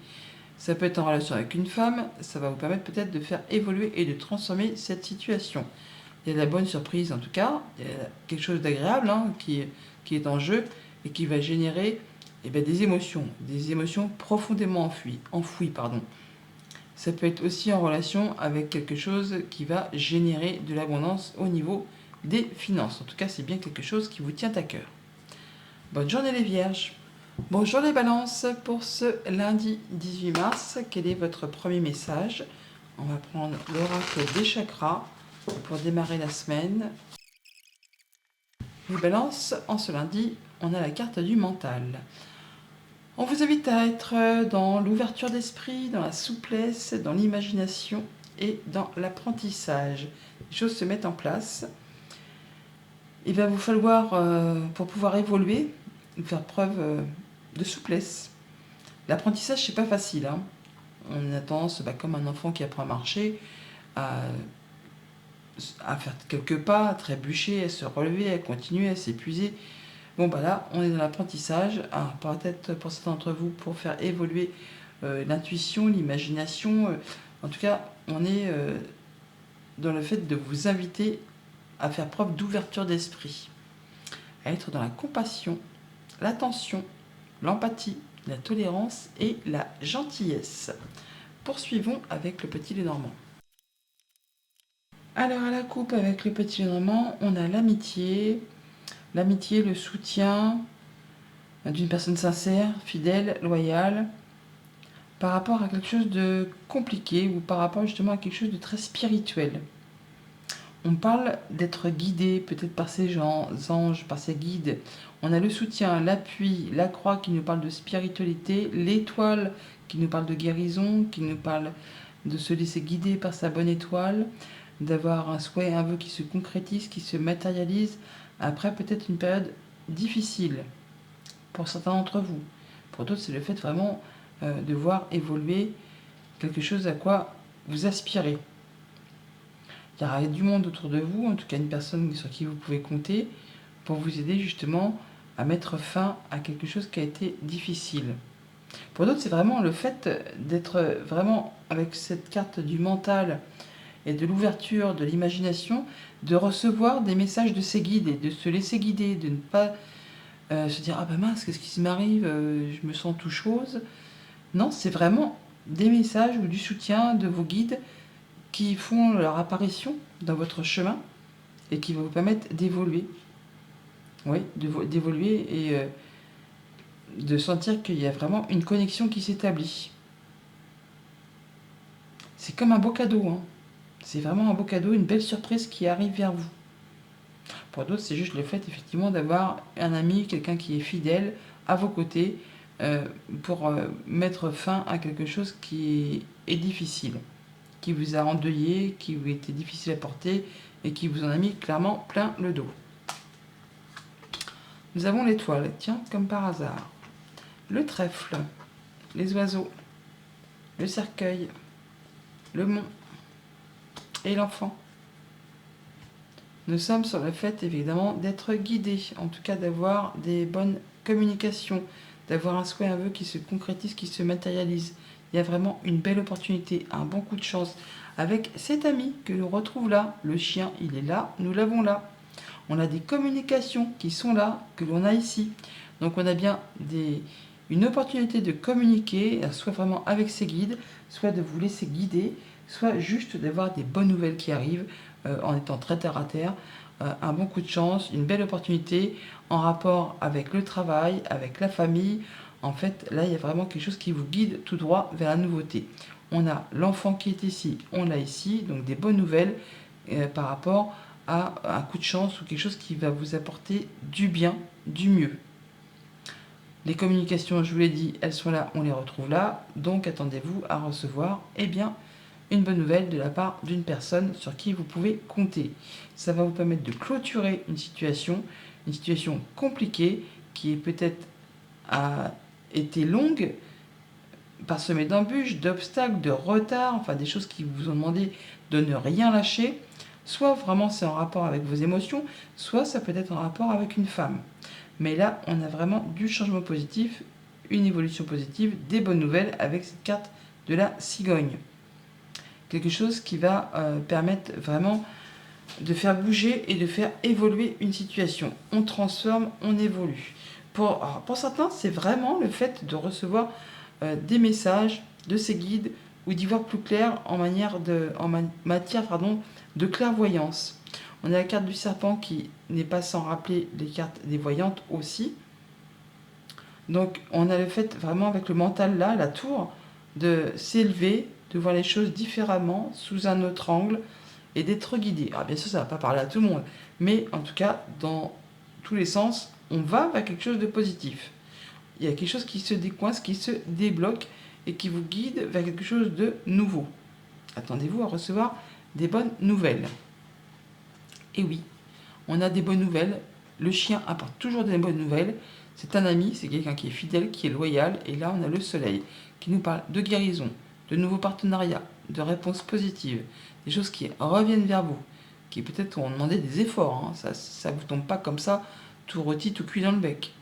Ça peut être en relation avec une femme, ça va vous permettre peut-être de faire évoluer et de transformer cette situation. Il y a de la bonne surprise en tout cas, il y a quelque chose d'agréable qui est en jeu et qui va générer des émotions profondément enfouies. Ça peut être aussi en relation avec quelque chose qui va générer de l'abondance au niveau des finances. En tout cas, c'est bien quelque chose qui vous tient à cœur. Bonne journée les Vierges. Bonjour les Balances, pour ce lundi 18 mars, quel est votre premier message? On va prendre l'oracle des chakras pour démarrer la semaine. Les Balances, en ce lundi, on a la carte du mental. On vous invite à être dans l'ouverture d'esprit, dans la souplesse, dans l'imagination et dans l'apprentissage. Les choses se mettent en place. Il va vous falloir, pour pouvoir évoluer, faire preuve de souplesse. L'apprentissage, c'est pas facile. On a tendance, comme un enfant qui apprend à marcher, à faire quelques pas, à trébucher, à se relever, à continuer, à s'épuiser. Bon, là, on est dans l'apprentissage. Peut-être pour certains d'entre vous, pour faire évoluer l'intuition, l'imagination. En tout cas, on est dans le fait de vous inviter à faire preuve d'ouverture d'esprit, à être dans la compassion, l'attention, l'empathie, la tolérance et la gentillesse. Poursuivons avec le petit Lenormand. Alors à la coupe avec le petit Lenormand, on a l'amitié, le soutien d'une personne sincère, fidèle, loyale, par rapport à quelque chose de compliqué ou par rapport justement à quelque chose de très spirituel. On parle d'être guidé peut-être par ces anges, par ces guides. On a le soutien, l'appui, la croix qui nous parle de spiritualité, l'étoile qui nous parle de guérison, qui nous parle de se laisser guider par sa bonne étoile, d'avoir un souhait, un vœu qui se concrétise, qui se matérialise, après peut-être une période difficile pour certains d'entre vous. Pour d'autres, c'est le fait vraiment de voir évoluer quelque chose à quoi vous aspirez. Il y aura du monde autour de vous, en tout cas une personne sur qui vous pouvez compter, pour vous aider justement à mettre fin à quelque chose qui a été difficile. Pour d'autres, c'est vraiment le fait d'être vraiment avec cette carte du mental et de l'ouverture, de l'imagination, de recevoir des messages de ses guides et de se laisser guider, de ne pas se dire « Ah bah mince, qu'est-ce qui m'arrive, je me sens tout chose ». Non, c'est vraiment des messages ou du soutien de vos guides qui font leur apparition dans votre chemin et qui vont vous permettre d'évoluer. Oui, d'évoluer et de sentir qu'il y a vraiment une connexion qui s'établit. C'est comme un beau cadeau. C'est vraiment un beau cadeau, une belle surprise qui arrive vers vous. Pour d'autres, c'est juste le fait effectivement d'avoir un ami, quelqu'un qui est fidèle à vos côtés pour mettre fin à quelque chose qui est difficile, qui vous a endeuillé, qui vous était difficile à porter et qui vous en a mis clairement plein le dos. Nous avons l'étoile, tiens, comme par hasard. Le trèfle, les oiseaux, le cercueil, le mont et l'enfant. Nous sommes sur le fait évidemment d'être guidés, en tout cas d'avoir des bonnes communications, d'avoir un souhait, un vœu qui se concrétise, qui se matérialise. Il y a vraiment une belle opportunité, un bon coup de chance avec cet ami que l'on retrouve là. Le chien, il est là, nous l'avons là. On a des communications qui sont là, que l'on a ici. Donc on a bien une opportunité de communiquer, soit vraiment avec ses guides, soit de vous laisser guider, soit juste d'avoir des bonnes nouvelles qui arrivent en étant très terre à terre. Un bon coup de chance, une belle opportunité en rapport avec le travail, avec la famille. En fait, là, il y a vraiment quelque chose qui vous guide tout droit vers la nouveauté. On a l'enfant qui est ici, on l'a ici, donc des bonnes nouvelles par rapport à un coup de chance ou quelque chose qui va vous apporter du bien, du mieux. Les communications, je vous l'ai dit, elles sont là, on les retrouve là. Donc attendez-vous à recevoir une bonne nouvelle de la part d'une personne sur qui vous pouvez compter. Ça va vous permettre de clôturer une situation compliquée qui est peut-être a été longue, parsemée d'embûches, d'obstacles, de retards, enfin des choses qui vous ont demandé de ne rien lâcher. Soit vraiment c'est en rapport avec vos émotions, soit ça peut être en rapport avec une femme. Mais là, on a vraiment du changement positif, une évolution positive, des bonnes nouvelles avec cette carte de la cigogne. Quelque chose qui va permettre vraiment de faire bouger et de faire évoluer une situation. On transforme, on évolue. Pour certains, c'est vraiment le fait de recevoir des messages de ces guides ou d'y voir plus clair en matière de clairvoyance. On a la carte du serpent qui n'est pas sans rappeler les cartes des voyantes aussi. Donc on a le fait vraiment avec le mental là, la tour, de s'élever, de voir les choses différemment, sous un autre angle, et d'être guidé. Alors bien sûr, ça ne va pas parler à tout le monde, mais en tout cas, dans tous les sens, on va vers quelque chose de positif. Il y a quelque chose qui se décoince, qui se débloque, et qui vous guide vers quelque chose de nouveau. Attendez-vous à recevoir des bonnes nouvelles. Et oui, on a des bonnes nouvelles. Le chien apporte toujours des bonnes nouvelles. C'est un ami, c'est quelqu'un qui est fidèle, qui est loyal. Et là, on a le soleil qui nous parle de guérison, de nouveaux partenariats, de réponses positives, des choses qui reviennent vers vous, qui peut-être ont demandé des efforts. Hein. Ça ne vous tombe pas comme ça, tout rôti, tout cuit dans le bec.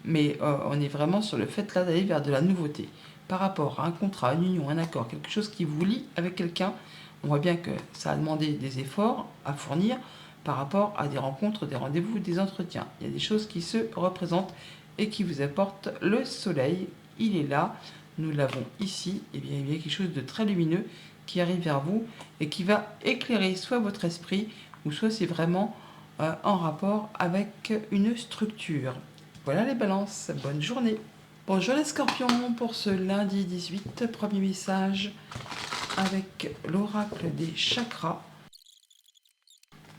Mais on est vraiment sur le fait là d'aller vers de la nouveauté. Par rapport à un contrat, une union, un accord, quelque chose qui vous lie avec quelqu'un, on voit bien que ça a demandé des efforts à fournir par rapport à des rencontres, des rendez-vous, des entretiens. Il y a des choses qui se représentent et qui vous apportent le soleil. Il est là, nous l'avons ici. Et bien, il y a quelque chose de très lumineux qui arrive vers vous et qui va éclairer soit votre esprit ou soit c'est vraiment en rapport avec une structure. Voilà les balances, bonne journée. Bonjour les scorpions pour ce lundi 18, premier message avec l'oracle des chakras.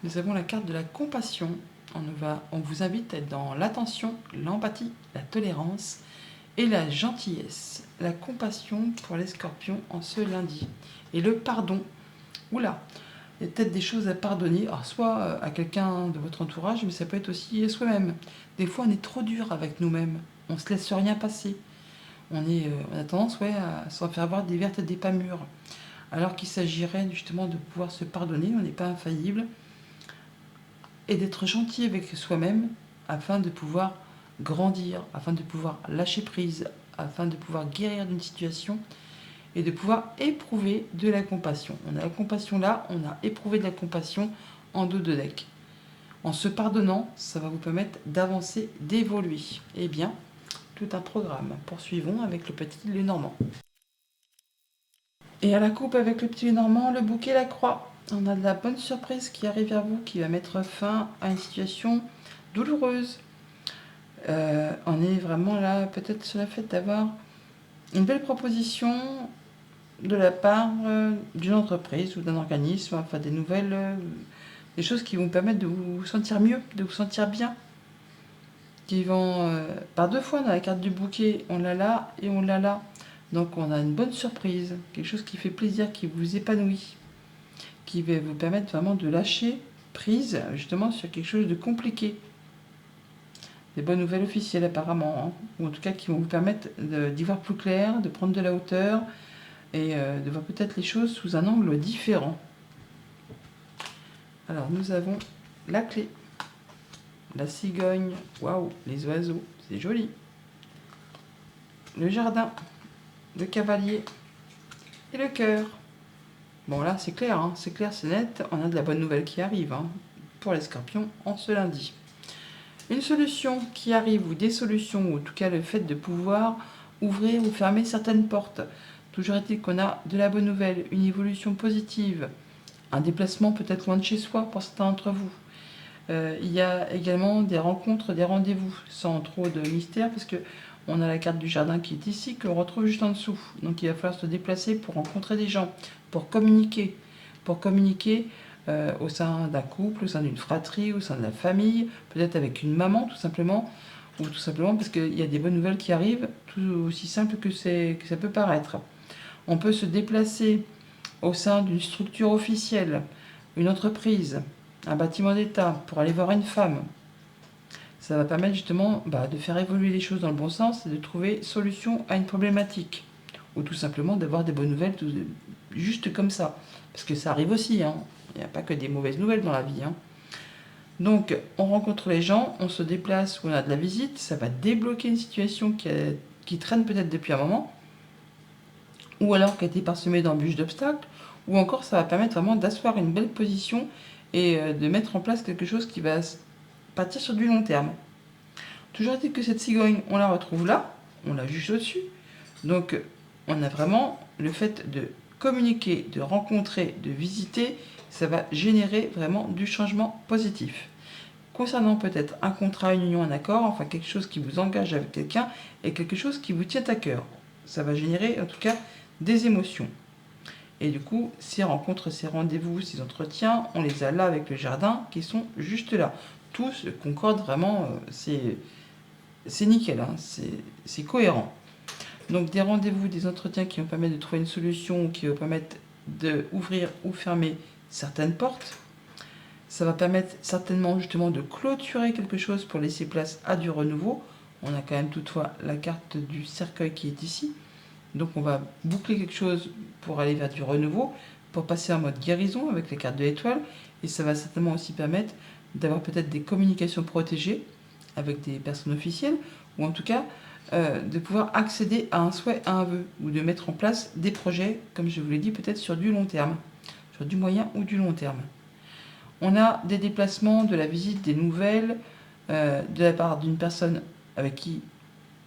Nous avons la carte de la compassion. On vous invite à être dans l'attention, l'empathie, la tolérance et la gentillesse. La compassion pour les scorpions en ce lundi. Et le pardon. Oula, il y a peut-être des choses à pardonner, alors soit à quelqu'un de votre entourage, mais ça peut être aussi soi-même. Des fois, on est trop dur avec nous-mêmes. On ne se laisse rien passer. On a tendance à s'en faire avoir des vertes et des pas mûres. Alors qu'il s'agirait justement de pouvoir se pardonner, on n'est pas infaillible, et d'être gentil avec soi-même afin de pouvoir grandir, afin de pouvoir lâcher prise, afin de pouvoir guérir d'une situation et de pouvoir éprouver de la compassion. On a la compassion là, on a éprouvé de la compassion en dos de deck. En se pardonnant, ça va vous permettre d'avancer, d'évoluer. Eh bien, tout un programme. Poursuivons avec le petit Lenormand. Et à la coupe avec le petit Lenormand, le bouquet, la croix. On a de la bonne surprise qui arrive vers vous, qui va mettre fin à une situation douloureuse. On est vraiment là, peut-être sur le fait d'avoir une belle proposition de la part d'une entreprise ou d'un organisme, enfin des nouvelles, des choses qui vont permettre de vous sentir mieux, de vous sentir bien. Qui vont, par deux fois dans la carte du bouquet, on l'a là et on l'a là. Donc on a une bonne surprise, quelque chose qui fait plaisir, qui vous épanouit, qui va vous permettre vraiment de lâcher prise justement sur quelque chose de compliqué. Des bonnes nouvelles officielles apparemment, hein, ou en tout cas qui vont vous permettre d'y voir plus clair, de prendre de la hauteur et de voir peut-être les choses sous un angle différent. Alors nous avons la clé, la cigogne, waouh, les oiseaux, c'est joli. le jardin, le cavalier et le cœur. Bon là c'est clair, hein, c'est clair, c'est net, on a de la bonne nouvelle qui arrive hein, pour les scorpions en ce lundi. Une solution qui arrive ou des solutions, ou en tout cas le fait de pouvoir ouvrir ou fermer certaines portes. Toujours est-il qu'on a de la bonne nouvelle, une évolution positive, un déplacement peut-être loin de chez soi pour certains d'entre vous. Il y a également des rencontres, des rendez-vous, sans trop de mystère, parce que on a la carte du jardin qui est ici, que l'on retrouve juste en dessous. Donc il va falloir se déplacer pour rencontrer des gens, pour communiquer. Pour communiquer au sein d'un couple, au sein d'une fratrie, au sein de la famille, peut-être avec une maman tout simplement, ou tout simplement parce qu'il y a des bonnes nouvelles qui arrivent, tout aussi simple que ça peut paraître. On peut se déplacer au sein d'une structure officielle, une entreprise, un bâtiment d'État, pour aller voir une femme. Ça va permettre justement de faire évoluer les choses dans le bon sens et de trouver solution à une problématique. Ou tout simplement d'avoir des bonnes nouvelles juste comme ça. Parce que ça arrive aussi, hein. Il n'y a pas que des mauvaises nouvelles dans la vie. Hein. Donc on rencontre les gens, on se déplace où on a de la visite, ça va débloquer une situation qui traîne peut-être depuis un moment, ou alors qui a été parsemée d'embûches, d'obstacles, ou encore ça va permettre vraiment d'asseoir une belle position et de mettre en place quelque chose qui va partir sur du long terme. Toujours est-il que cette cigogne, on la retrouve là, on la juste au-dessus. Donc on a vraiment le fait de communiquer, de rencontrer, de visiter, ça va générer vraiment du changement positif. Concernant peut-être un contrat, une union, un accord, enfin quelque chose qui vous engage avec quelqu'un et quelque chose qui vous tient à cœur. Ça va générer en tout cas des émotions. Et du coup, ces rencontres, ces rendez-vous, ces entretiens, on les a là avec le jardin qui sont juste là. Tout se concorde vraiment, c'est nickel, hein, c'est cohérent. Donc des rendez-vous, des entretiens qui vont permettre de trouver une solution, qui vont permettre d'ouvrir ou fermer certaines portes. Ça va permettre certainement justement de clôturer quelque chose pour laisser place à du renouveau. On a quand même toutefois la carte du cercueil qui est ici. Donc on va boucler quelque chose pour aller vers du renouveau, pour passer en mode guérison avec les cartes de l'étoile. Et ça va certainement aussi permettre d'avoir peut-être des communications protégées avec des personnes officielles, ou en tout cas de pouvoir accéder à un souhait, à un vœu, ou de mettre en place des projets, comme je vous l'ai dit, peut-être sur du long terme, sur du moyen ou du long terme. On a des déplacements, de la visite, des nouvelles, de la part d'une personne avec qui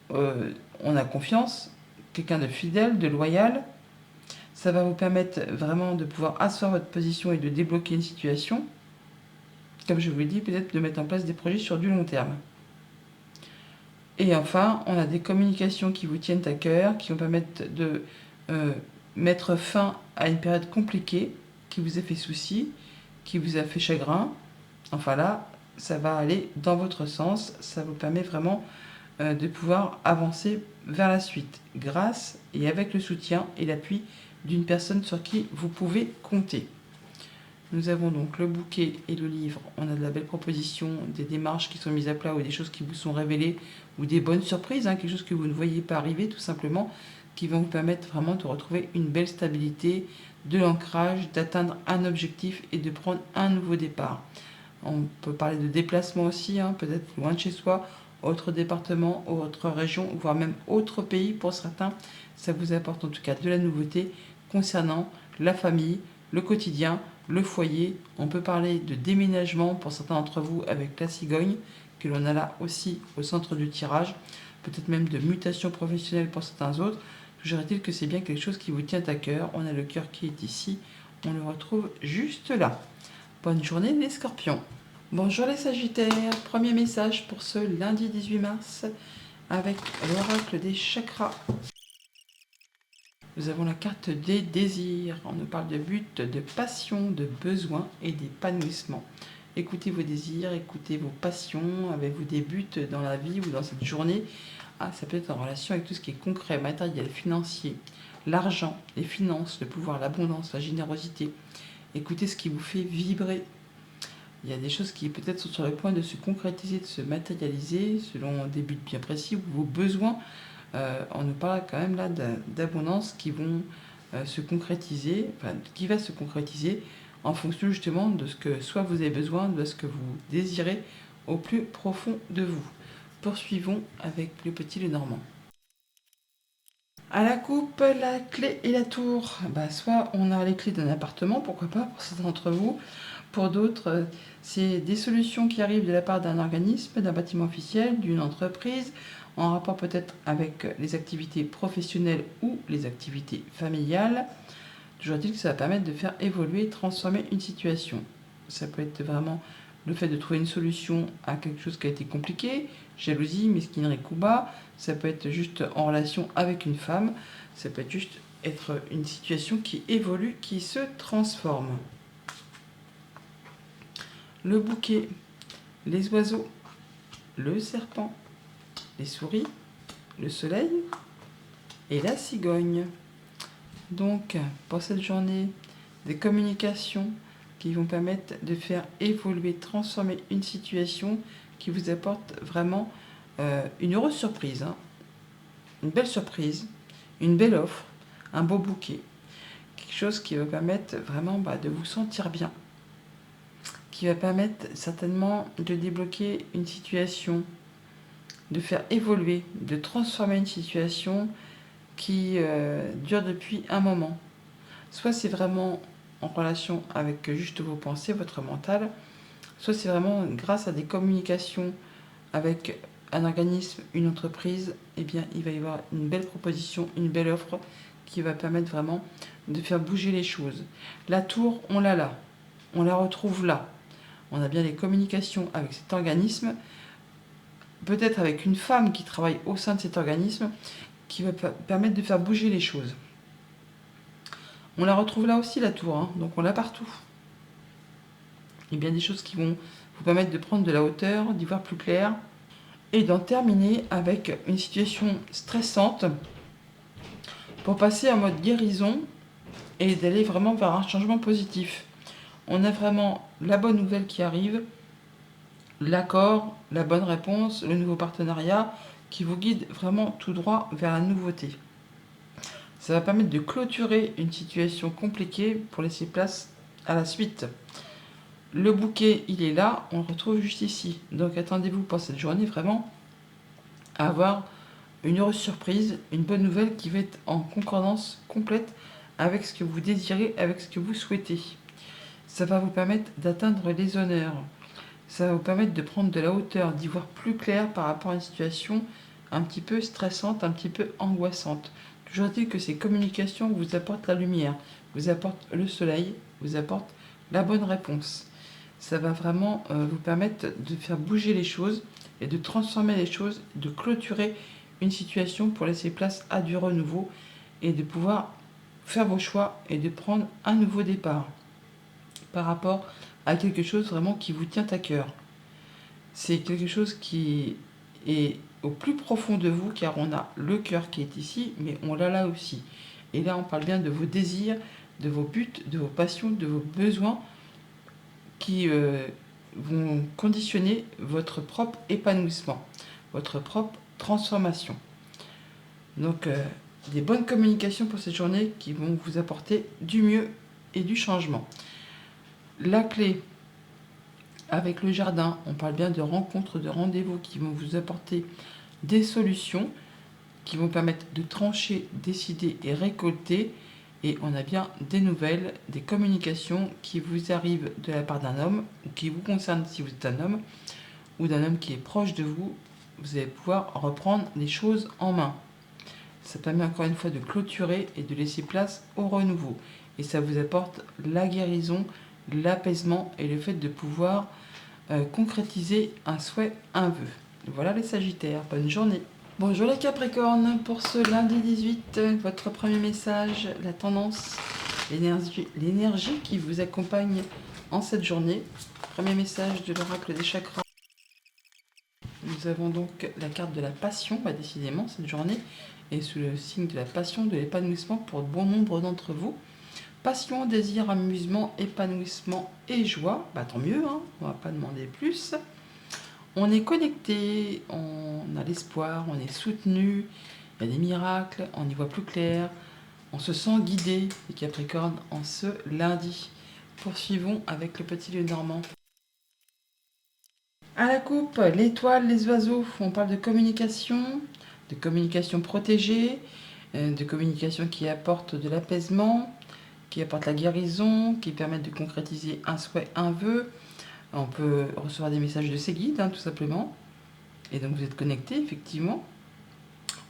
on a confiance, quelqu'un de fidèle, de loyal. Ça va vous permettre vraiment de pouvoir asseoir votre position et de débloquer une situation. Comme je vous l'ai dit, peut-être de mettre en place des projets sur du long terme. Et enfin, on a des communications qui vous tiennent à cœur, qui vont permettre de mettre fin à une période compliquée, qui vous a fait souci, qui vous a fait chagrin. Enfin là, ça va aller dans votre sens, ça vous permet vraiment de pouvoir avancer vers la suite, grâce et avec le soutien et l'appui d'une personne sur qui vous pouvez compter. Nous avons donc le bouquet et le livre. On a de la belle proposition, des démarches qui sont mises à plat ou des choses qui vous sont révélées ou des bonnes surprises, quelque chose que vous ne voyez pas arriver tout simplement, qui vont vous permettre vraiment de retrouver une belle stabilité, de l'ancrage, d'atteindre un objectif et de prendre un nouveau départ. On peut parler de déplacement aussi, peut-être loin de chez soi, autre département, autre région, voire même autre pays pour certains. Ça vous apporte en tout cas de la nouveauté concernant la famille, le quotidien, le foyer. On peut parler de déménagement pour certains d'entre vous avec la cigogne, que l'on a là aussi au centre du tirage. Peut-être même de mutation professionnelle pour certains autres. Toujours est-il que c'est bien quelque chose qui vous tient à cœur. On a le cœur qui est ici. On le retrouve juste là. Bonne journée les scorpions. Bonjour les sagittaires. Premier message pour ce lundi 18 mars avec l'oracle des chakras. Nous avons la carte des désirs. On nous parle de but, de passion, de besoin et d'épanouissement. Écoutez vos désirs, écoutez vos passions. Avez-vous des buts dans la vie ou dans cette journée? Ça peut être en relation avec tout ce qui est concret, matériel, financier, l'argent, les finances, le pouvoir, l'abondance, la générosité. Écoutez ce qui vous fait vibrer. Il y a des choses qui peut-être sont sur le point de se concrétiser, de se matérialiser selon des buts bien précis ou vos besoins. On nous parle quand même là d'abondance qui vont se concrétiser, qui va se concrétiser en fonction justement de ce que soit vous avez besoin, de ce que vous désirez au plus profond de vous. Poursuivons avec le petit Lenormand. À la coupe, la clé et la tour. Soit on a les clés d'un appartement, pourquoi pas pour certains d'entre vous. Pour d'autres, c'est des solutions qui arrivent de la part d'un organisme, d'un bâtiment officiel, d'une entreprise, en rapport peut-être avec les activités professionnelles ou les activités familiales. Toujours est-il que ça va permettre de faire évoluer, transformer une situation. Ça peut être vraiment le fait de trouver une solution à quelque chose qui a été compliqué, jalousie, mesquinerie, coup bas. Ça peut être juste en relation avec une femme. Ça peut être juste être une situation qui évolue, qui se transforme. Le bouquet, les oiseaux, le serpent, les souris, le soleil et la cigogne. Donc, pour cette journée, des communications qui vont permettre de faire évoluer, transformer une situation qui vous apporte vraiment une heureuse surprise, hein. Une belle surprise, une belle offre, un beau bouquet. Quelque chose qui va permettre vraiment de vous sentir bien, qui va permettre certainement de débloquer une situation, de faire évoluer, de transformer une situation qui dure depuis un moment. Soit c'est vraiment en relation avec juste vos pensées, votre mental, soit c'est vraiment grâce à des communications avec un organisme, une entreprise, eh bien il va y avoir une belle proposition, une belle offre qui va permettre vraiment de faire bouger les choses. La tour, on l'a là, on la retrouve là. On a bien des communications avec cet organisme, peut-être avec une femme qui travaille au sein de cet organisme, qui va permettre de faire bouger les choses. On la retrouve là aussi, la tour, hein, donc on l'a partout. Il y a bien des choses qui vont vous permettre de prendre de la hauteur, d'y voir plus clair, et d'en terminer avec une situation stressante pour passer en mode guérison et d'aller vraiment vers un changement positif. On a vraiment la bonne nouvelle qui arrive, l'accord, la bonne réponse, le nouveau partenariat qui vous guide vraiment tout droit vers la nouveauté. Ça va permettre de clôturer une situation compliquée pour laisser place à la suite. Le bouquet, il est là, on le retrouve juste ici. Donc attendez-vous pour cette journée vraiment à avoir une heureuse surprise, une bonne nouvelle qui va être en concordance complète avec ce que vous désirez, avec ce que vous souhaitez. Ça va vous permettre d'atteindre les honneurs. Ça va vous permettre de prendre de la hauteur, d'y voir plus clair par rapport à une situation un petit peu stressante, un petit peu angoissante. Toujours est-il que ces communications vous apportent la lumière, vous apportent le soleil, vous apportent la bonne réponse. Ça va vraiment vous permettre de faire bouger les choses et de transformer les choses, de clôturer une situation pour laisser place à du renouveau et de pouvoir faire vos choix et de prendre un nouveau départ par rapport à quelque chose vraiment qui vous tient à cœur. C'est quelque chose qui est au plus profond de vous, car on a le cœur qui est ici, mais on l'a là aussi. Et là, on parle bien de vos désirs, de vos buts, de vos passions, de vos besoins qui vont conditionner votre propre épanouissement, votre propre transformation. Donc, des bonnes communications pour cette journée qui vont vous apporter du mieux et du changement. La clé, avec le jardin, on parle bien de rencontres, de rendez-vous qui vont vous apporter des solutions, qui vont permettre de trancher, décider et récolter. Et on a bien des nouvelles, des communications qui vous arrivent de la part d'un homme, ou qui vous concernent si vous êtes un homme, ou d'un homme qui est proche de vous. Vous allez pouvoir reprendre les choses en main. Ça permet encore une fois de clôturer et de laisser place au renouveau. Et ça vous apporte la guérison, l'apaisement et le fait de pouvoir concrétiser un souhait, un vœu. Voilà les Sagittaires, bonne journée. Bonjour les Capricornes, pour ce lundi 18, votre premier message, la tendance, l'énergie qui vous accompagne en cette journée. Premier message de l'oracle des chakras. Nous avons donc la carte de la passion, décidément cette journée est sous le signe de la passion, de l'épanouissement pour bon nombre d'entre vous. Passion, désir, amusement, épanouissement et joie. Tant mieux, hein, on va pas demander plus. On est connecté, on a l'espoir, on est soutenu, il y a des miracles, on y voit plus clair, on se sent guidé, les Capricornes, en ce lundi. Poursuivons avec le petit Lenormand. À la coupe, l'étoile, les oiseaux, on parle de communication protégée de communication qui apportent de l'apaisement, qui apportent la guérison, qui permettent de concrétiser un souhait, un vœu. On peut recevoir des messages de ses guides, tout simplement. Et donc vous êtes connecté, effectivement.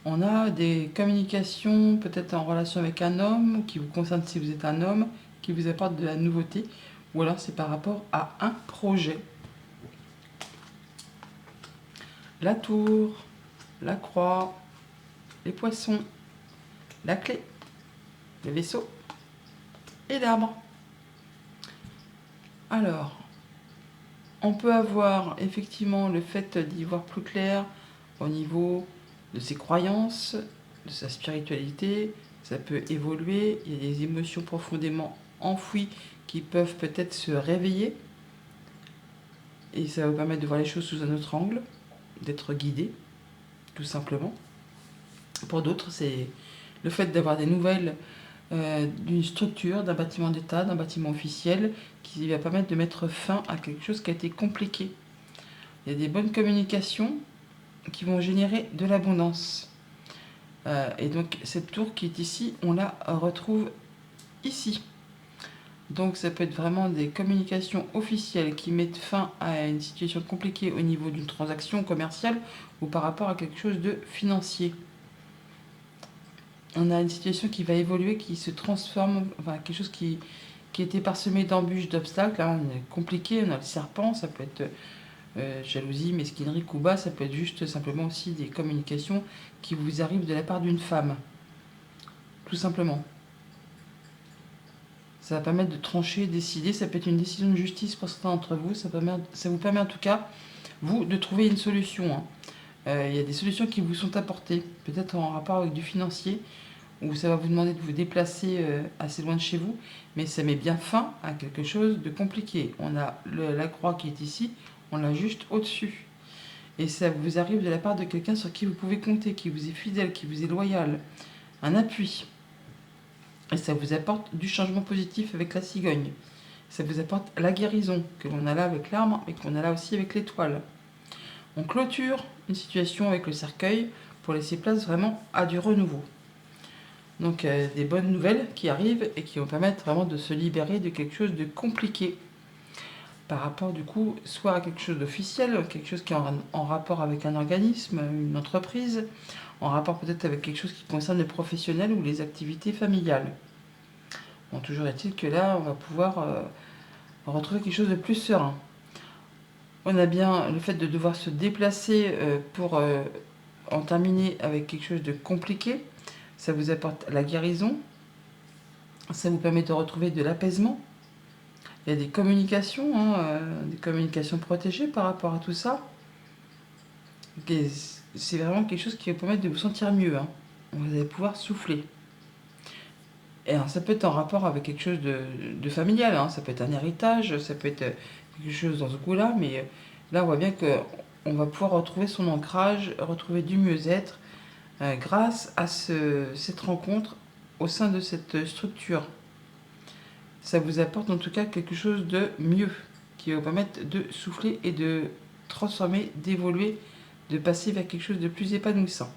On a des communications peut-être en relation avec un homme, qui vous concerne si vous êtes un homme, qui vous apporte de la nouveauté, ou alors c'est par rapport à un projet. La tour, la croix, les poissons, la clé, le vaisseau et l'arbre. Alors, on peut avoir effectivement le fait d'y voir plus clair au niveau de ses croyances, de sa spiritualité. Ça peut évoluer, il y a des émotions profondément enfouies qui peuvent peut-être se réveiller. Et ça va vous permettre de voir les choses sous un autre angle, d'être guidé, tout simplement. Pour d'autres, c'est le fait d'avoir des nouvelles d'une structure, d'un bâtiment d'État, d'un bâtiment officiel, qui va permettre de mettre fin à quelque chose qui a été compliqué. Il y a des bonnes communications qui vont générer de l'abondance. Et donc cette tour qui est ici, on la retrouve ici. Donc ça peut être vraiment des communications officielles qui mettent fin à une situation compliquée au niveau d'une transaction commerciale ou par rapport à quelque chose de financier. On a une situation qui va évoluer, qui se transforme, enfin quelque chose qui était parsemé d'embûches, d'obstacles. Là, on est compliqué, on a le serpent, ça peut être jalousie, mesquinerie, coup bas, ça peut être juste simplement aussi des communications qui vous arrivent de la part d'une femme. Tout simplement. Ça va permettre de trancher, décider, ça peut être une décision de justice pour certains d'entre vous, ça vous permet en tout cas, vous, de trouver une solution. Il y a des solutions qui vous sont apportées, peut-être en rapport avec du financier, où ça va vous demander de vous déplacer assez loin de chez vous, mais ça met bien fin à quelque chose de compliqué. On a la croix qui est ici, on l'a juste au-dessus. Et ça vous arrive de la part de quelqu'un sur qui vous pouvez compter, qui vous est fidèle, qui vous est loyal, un appui. Et ça vous apporte du changement positif avec la cigogne. Ça vous apporte la guérison, que l'on a là avec l'arbre, et qu'on a là aussi avec l'étoile. On clôture une situation avec le cercueil pour laisser place vraiment à du renouveau. Donc des bonnes nouvelles qui arrivent et qui vont permettre vraiment de se libérer de quelque chose de compliqué par rapport du coup soit à quelque chose d'officiel, quelque chose qui est en rapport avec un organisme, une entreprise, en rapport peut-être avec quelque chose qui concerne le professionnel ou les activités familiales. Bon, toujours est-il que là, on va pouvoir retrouver quelque chose de plus serein. On a bien le fait de devoir se déplacer pour en terminer avec quelque chose de compliqué. Ça vous apporte la guérison. Ça vous permet de retrouver de l'apaisement. Il y a des communications, des communications protégées par rapport à tout ça. Et c'est vraiment quelque chose qui va vous permettre de vous sentir mieux. Vous allez pouvoir souffler. Et alors, ça peut être en rapport avec quelque chose de familial. Ça peut être un héritage, ça peut être quelque chose dans ce goût-là. Mais là, on voit bien qu'on va pouvoir retrouver son ancrage, retrouver du mieux-être grâce à cette rencontre au sein de cette structure. Ça vous apporte en tout cas quelque chose de mieux, qui va vous permettre de souffler et de transformer, d'évoluer, de passer vers quelque chose de plus épanouissant.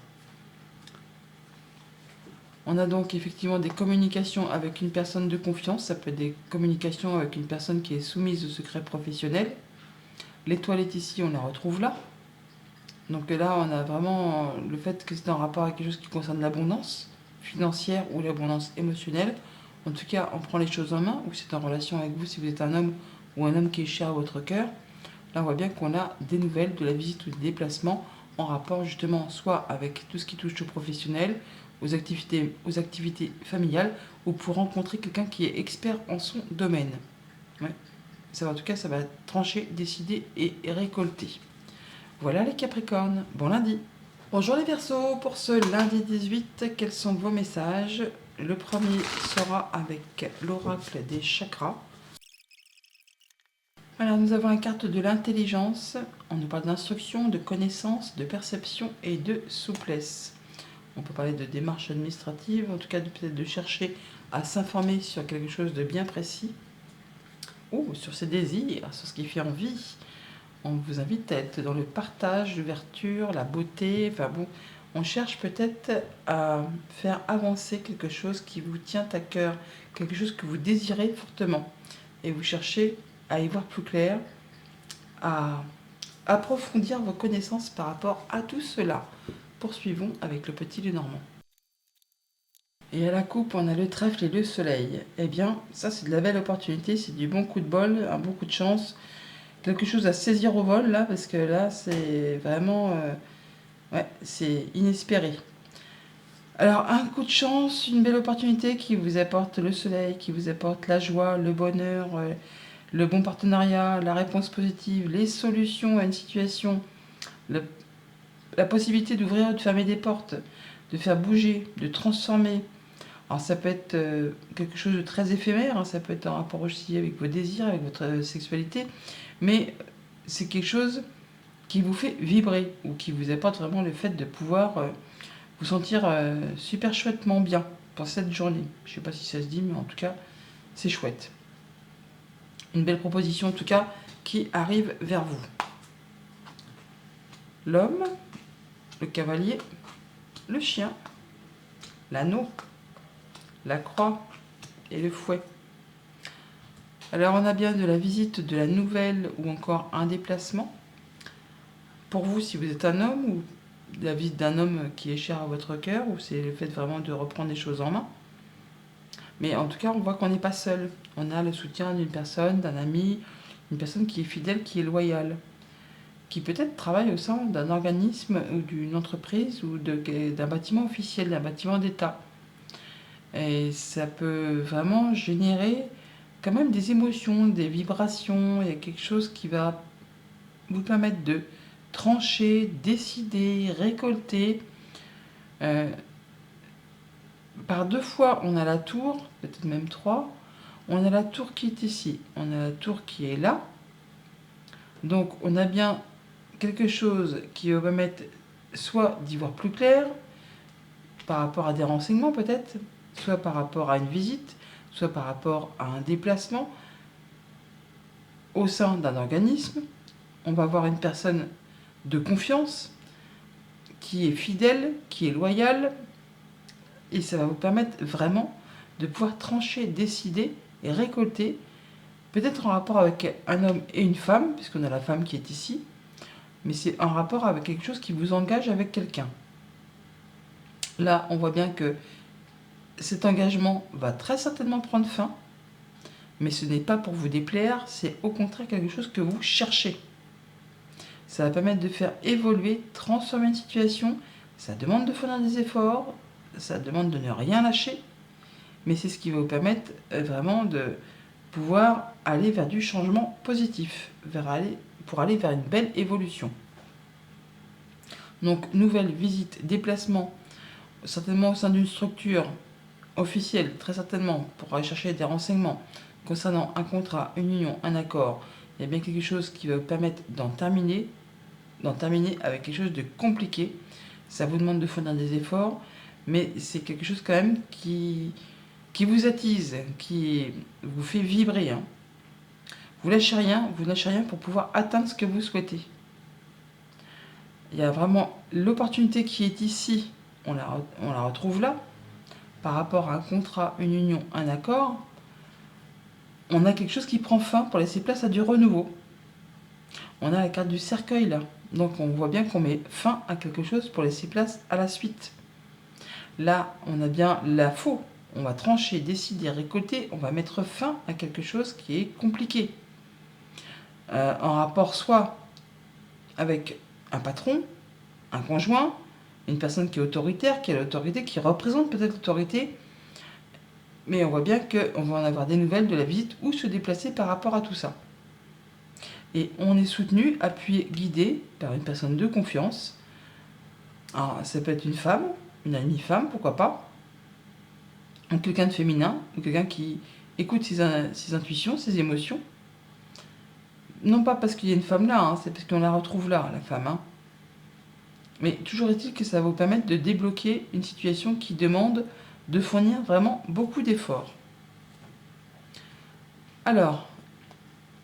On a donc effectivement des communications avec une personne de confiance, ça peut être des communications avec une personne qui est soumise au secret professionnel. L'étoile est ici, on la retrouve là. Donc là, on a vraiment le fait que c'est en rapport avec quelque chose qui concerne l'abondance financière ou l'abondance émotionnelle. En tout cas, on prend les choses en main, ou c'est en relation avec vous si vous êtes un homme ou un homme qui est cher à votre cœur. Là, on voit bien qu'on a des nouvelles de la visite ou des déplacements en rapport justement soit avec tout ce qui touche au professionnel, aux activités familiales, ou pour rencontrer quelqu'un qui est expert en son domaine. Ouais. Ça, en tout cas, ça va trancher, décider et récolter. Voilà les Capricornes, bon lundi. Bonjour les Verseaux, pour ce lundi 18, quels sont vos messages? Le premier sera avec l'oracle des chakras. Alors nous avons la carte de l'intelligence, on nous parle d'instruction, de connaissance, de perception et de souplesse. On peut parler de démarche administrative, en tout cas peut-être de chercher à s'informer sur quelque chose de bien précis, ou sur ses désirs, sur ce qui fait envie. On vous invite à être dans le partage, l'ouverture, la beauté, enfin bon, on cherche peut-être à faire avancer quelque chose qui vous tient à cœur, quelque chose que vous désirez fortement. Et vous cherchez à y voir plus clair, à approfondir vos connaissances par rapport à tout cela. Poursuivons avec le petit Lenormand. Et à la coupe, on a le trèfle et le soleil. Eh bien, ça c'est de la belle opportunité, c'est du bon coup de bol, un bon coup de chance. Quelque chose à saisir au vol là, parce que là c'est vraiment... ouais, c'est inespéré. Alors, un coup de chance, une belle opportunité qui vous apporte le soleil, qui vous apporte la joie, le bonheur, le bon partenariat, la réponse positive, les solutions à une situation, le- la possibilité d'ouvrir ou de fermer des portes, de faire bouger, de transformer. Alors ça peut être quelque chose de très éphémère, hein, ça peut être en rapport aussi avec vos désirs, avec votre sexualité, mais c'est quelque chose qui vous fait vibrer ou qui vous apporte vraiment le fait de pouvoir vous sentir super chouettement bien pour cette journée. Je ne sais pas si ça se dit, mais en tout cas, c'est chouette. Une belle proposition en tout cas qui arrive vers vous. L'homme, le cavalier, le chien, l'anneau, la croix et le fouet. Alors on a bien de la visite de la nouvelle ou encore un déplacement. Pour vous, si vous êtes un homme, ou la visite d'un homme qui est cher à votre cœur, ou c'est le fait vraiment de reprendre les choses en main. Mais en tout cas, on voit qu'on n'est pas seul. On a le soutien d'une personne, d'un ami, une personne qui est fidèle, qui est loyale, qui peut-être travaille au sein d'un organisme ou d'une entreprise ou d'un bâtiment officiel, d'un bâtiment d'État. Et ça peut vraiment générer quand même des émotions, des vibrations. Il y a quelque chose qui va vous permettre de trancher, décider, récolter. Euh, Par deux fois, on a la tour, peut-être même trois. On a la tour qui est ici, on a la tour qui est là. Donc on a bien quelque chose qui va permettre soit d'y voir plus clair, par rapport à des renseignements peut-être, soit par rapport à une visite, soit par rapport à un déplacement au sein d'un organisme. On va voir une personne de confiance, qui est fidèle, qui est loyale, et ça va vous permettre vraiment de pouvoir trancher, décider et récolter, peut-être en rapport avec un homme et une femme, puisqu'on a la femme qui est ici, mais c'est en rapport avec quelque chose qui vous engage avec quelqu'un. Là, on voit bien que cet engagement va très certainement prendre fin, mais ce n'est pas pour vous déplaire, c'est au contraire quelque chose que vous cherchez. Ça va permettre de faire évoluer, transformer une situation, ça demande de fournir des efforts, ça demande de ne rien lâcher, mais c'est ce qui va vous permettre vraiment de pouvoir aller vers du changement positif, pour aller vers une belle évolution. Donc, nouvelle visite, déplacement, certainement au sein d'une structure officielle, très certainement, pour aller chercher des renseignements concernant un contrat, une union, un accord. Il y a bien quelque chose qui va vous permettre d'en terminer avec quelque chose de compliqué. Ça vous demande de fournir des efforts, mais c'est quelque chose quand même qui vous attise, qui vous fait vibrer. Hein. Vous lâchez rien pour pouvoir atteindre ce que vous souhaitez. Il y a vraiment l'opportunité qui est ici, on la retrouve là, par rapport à un contrat, une union, un accord. On a quelque chose qui prend fin pour laisser place à du renouveau. On a la carte du cercueil là, donc on voit bien qu'on met fin à quelque chose pour laisser place à la suite. Là, on a bien la faux. On va trancher, décider, récolter, on va mettre fin à quelque chose qui est compliqué. En rapport soit avec un patron, un conjoint, une personne qui est autoritaire, qui a l'autorité, qui représente peut-être l'autorité, mais on voit bien qu'on va en avoir des nouvelles de la visite ou se déplacer par rapport à tout ça. Et on est soutenu, appuyé, guidé par une personne de confiance. Alors, ça peut être une femme, une amie femme, pourquoi pas, ou quelqu'un de féminin, ou quelqu'un qui écoute ses intuitions, ses émotions. Non pas parce qu'il y a une femme là, hein, c'est parce qu'on la retrouve là, la femme. Hein. Mais toujours est-il que ça va vous permettre de débloquer une situation qui demande de fournir vraiment beaucoup d'efforts. Alors,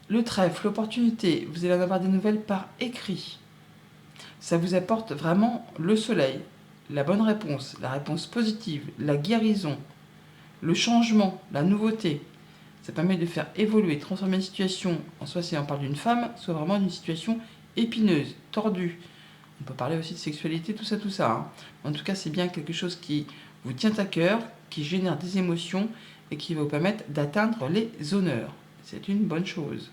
le trèfle, l'opportunité, vous allez en avoir des nouvelles par écrit. Ça vous apporte vraiment le soleil, la bonne réponse, la réponse positive, la guérison, le changement, la nouveauté. Ça permet de faire évoluer, transformer une situation, en soit si on parle d'une femme, soit vraiment d'une situation épineuse, tordue. On peut parler aussi de sexualité, tout ça. Hein. En tout cas, c'est bien quelque chose qui vous tient à cœur, qui génère des émotions et qui va vous permettre d'atteindre les honneurs. C'est une bonne chose.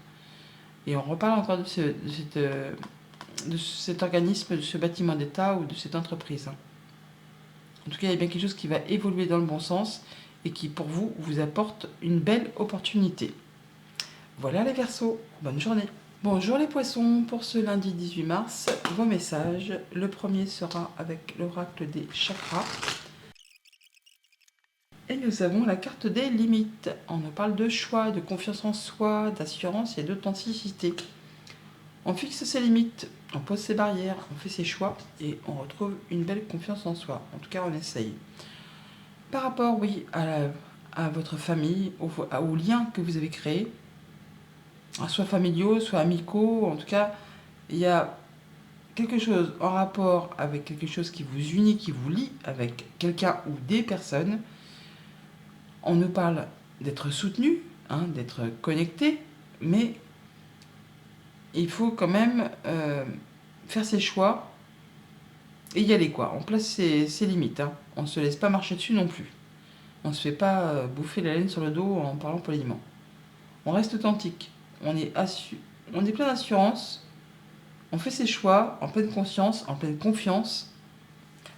Et on reparle encore de cet organisme, de ce bâtiment d'État ou de cette entreprise. Hein. En tout cas, il y a bien quelque chose qui va évoluer dans le bon sens et qui, pour vous, vous apporte une belle opportunité. Voilà les Verseaux, bonne journée. Bonjour les Poissons, pour ce lundi 18 mars, vos messages. Le premier sera avec l'oracle des chakras. Et nous avons la carte des limites. On nous parle de choix, de confiance en soi, d'assurance et d'authenticité. On fixe ses limites, on pose ses barrières, on fait ses choix et on retrouve une belle confiance en soi. En tout cas, on essaye. Par rapport, oui, à votre famille, aux liens que vous avez créés, soit familiaux, soit amicaux, en tout cas, il y a quelque chose en rapport avec quelque chose qui vous unit, qui vous lie avec quelqu'un ou des personnes. On nous parle d'être soutenu, hein, d'être connecté, mais il faut quand même faire ses choix et y aller, quoi. On place ses limites. Hein. On ne se laisse pas marcher dessus non plus. On ne se fait pas bouffer la laine sur le dos en parlant poliment. On reste authentique. On est plein d'assurance. On fait ses choix en pleine conscience, en pleine confiance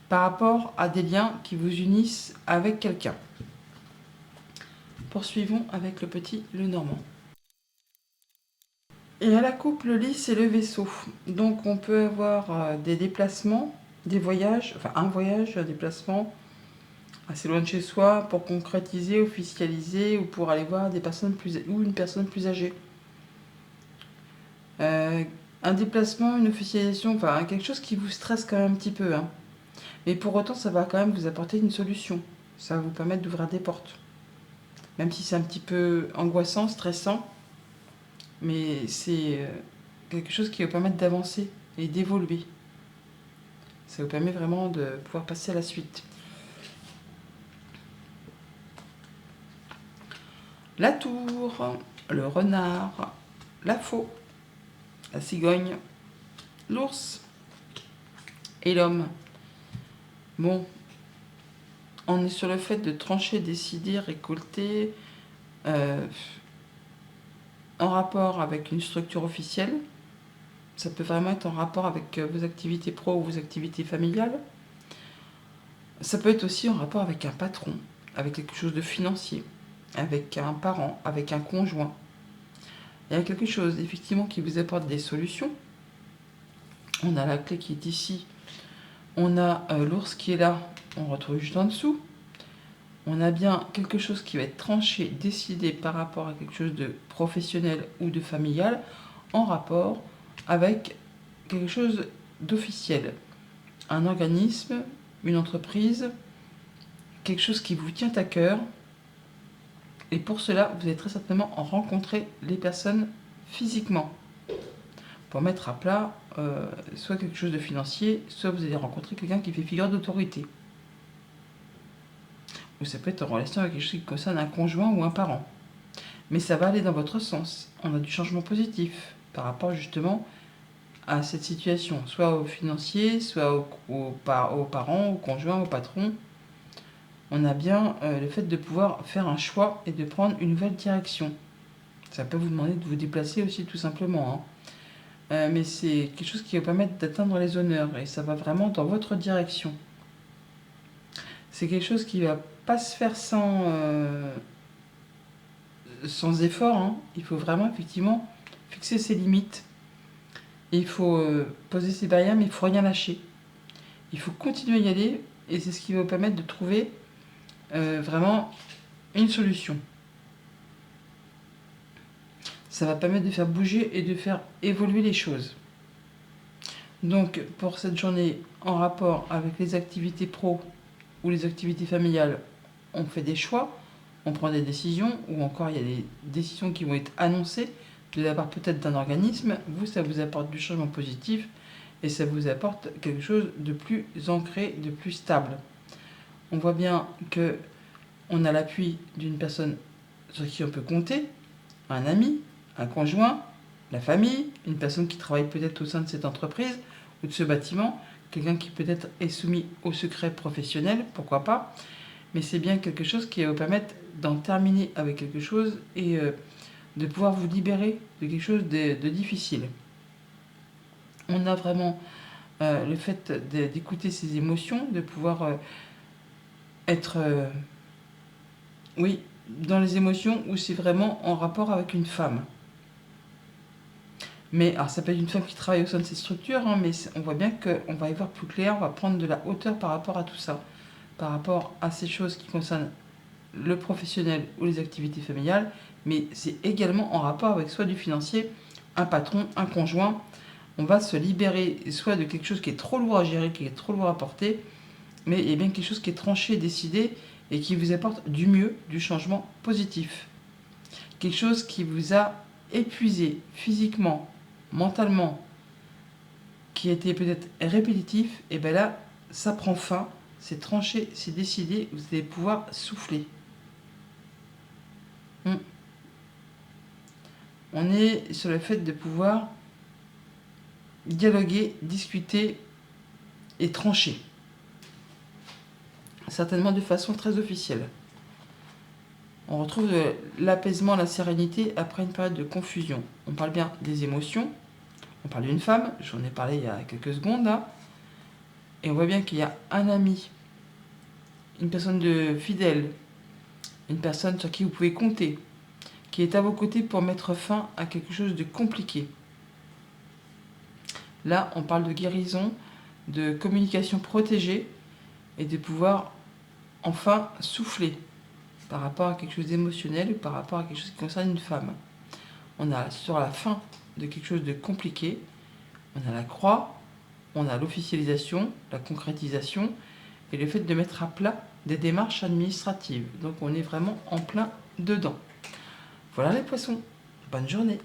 par rapport à des liens qui vous unissent avec quelqu'un. Poursuivons avec le petit Lenormand. Et à la coupe, le lit, c'est le vaisseau. Donc on peut avoir des déplacements, des voyages, enfin un voyage, un déplacement assez loin de chez soi pour concrétiser, officialiser ou pour aller voir une personne plus âgée. Un déplacement, une officialisation, enfin quelque chose qui vous stresse quand même un petit peu. Hein. Mais pour autant, ça va quand même vous apporter une solution. Ça va vous permettre d'ouvrir des portes. Même si c'est un petit peu angoissant, stressant, mais c'est quelque chose qui va vous permettre d'avancer et d'évoluer. Ça vous permet vraiment de pouvoir passer à la suite. La tour, le renard, la faux, la cigogne, l'ours et l'homme. Bon, on est sur le fait de trancher, décider, récolter, en rapport avec une structure officielle. Ça peut vraiment être en rapport avec vos activités pro ou vos activités familiales. Ça peut être aussi en rapport avec un patron, avec quelque chose de financier, avec un parent, avec un conjoint. Il y a quelque chose effectivement qui vous apporte des solutions. On a la clé qui est ici. On a l'ours qui est là. On retrouve juste en dessous. On a bien quelque chose qui va être tranché, décidé par rapport à quelque chose de professionnel ou de familial, en rapport avec quelque chose d'officiel. Un organisme, une entreprise, quelque chose qui vous tient à cœur. Et pour cela, vous allez très certainement rencontrer les personnes physiquement. Pour mettre à plat soit quelque chose de financier, soit vous allez rencontrer quelqu'un qui fait figure d'autorité. Ou ça peut être en relation avec quelque chose qui concerne un conjoint ou un parent. Mais ça va aller dans votre sens. On a du changement positif par rapport justement à cette situation, soit aux financiers, soit aux parents, aux conjoints, aux patrons. On a bien le fait de pouvoir faire un choix et de prendre une nouvelle direction. Ça peut vous demander de vous déplacer aussi tout simplement. Hein. Mais c'est quelque chose qui va permettre d'atteindre les honneurs et ça va vraiment dans votre direction. C'est quelque chose qui ne va pas se faire sans effort. Hein. Il faut vraiment effectivement fixer ses limites. Il faut poser ses barrières, mais il ne faut rien lâcher. Il faut continuer à y aller et c'est ce qui va vous permettre de trouver vraiment une solution. Ça va permettre de faire bouger et de faire évoluer les choses. Donc pour cette journée en rapport avec les activités pro ou les activités familiales, on fait des choix, on prend des décisions, ou encore il y a des décisions qui vont être annoncées de la part peut-être d'un organisme. Vous, ça vous apporte du changement positif et ça vous apporte quelque chose de plus ancré, de plus stable. On voit bien que on a l'appui d'une personne sur qui on peut compter, un ami, un conjoint, la famille, une personne qui travaille peut-être au sein de cette entreprise ou de ce bâtiment, quelqu'un qui peut-être est soumis au secret professionnel, pourquoi pas, mais c'est bien quelque chose qui va vous permettre d'en terminer avec quelque chose et de pouvoir vous libérer de quelque chose de difficile. On a vraiment le fait d'écouter ses émotions, de pouvoir être oui, dans les émotions où c'est vraiment en rapport avec une femme. Mais alors ça peut être une femme qui travaille au sein de ces structures, hein, mais on voit bien qu'on va y voir plus clair, on va prendre de la hauteur par rapport à tout ça, par rapport à ces choses qui concernent le professionnel ou les activités familiales, mais c'est également en rapport avec soit du financier, un patron, un conjoint. On va se libérer soit de quelque chose qui est trop lourd à gérer, qui est trop lourd à porter, mais il y a bien quelque chose qui est tranché, décidé, et qui vous apporte du mieux, du changement positif. Quelque chose qui vous a épuisé physiquement, mentalement, qui était peut-être répétitif, et bien là, ça prend fin, c'est tranché, c'est décidé, vous allez pouvoir souffler. On est sur le fait de pouvoir dialoguer, discuter et trancher. Certainement de façon très officielle. On retrouve l'apaisement, la sérénité après une période de confusion. On parle bien des émotions. On parle d'une femme, j'en ai parlé il y a quelques secondes là. Et on voit bien qu'il y a un ami, une personne de fidèle, une personne sur qui vous pouvez compter, qui est à vos côtés pour mettre fin à quelque chose de compliqué. Là, on parle de guérison, de communication protégée et de pouvoir enfin souffler par rapport à quelque chose d'émotionnel ou par rapport à quelque chose qui concerne une femme. On a sur la fin de quelque chose de compliqué, on a la croix, on a l'officialisation, la concrétisation et le fait de mettre à plat des démarches administratives. Donc on est vraiment en plein dedans. Voilà les poissons, bonne journée.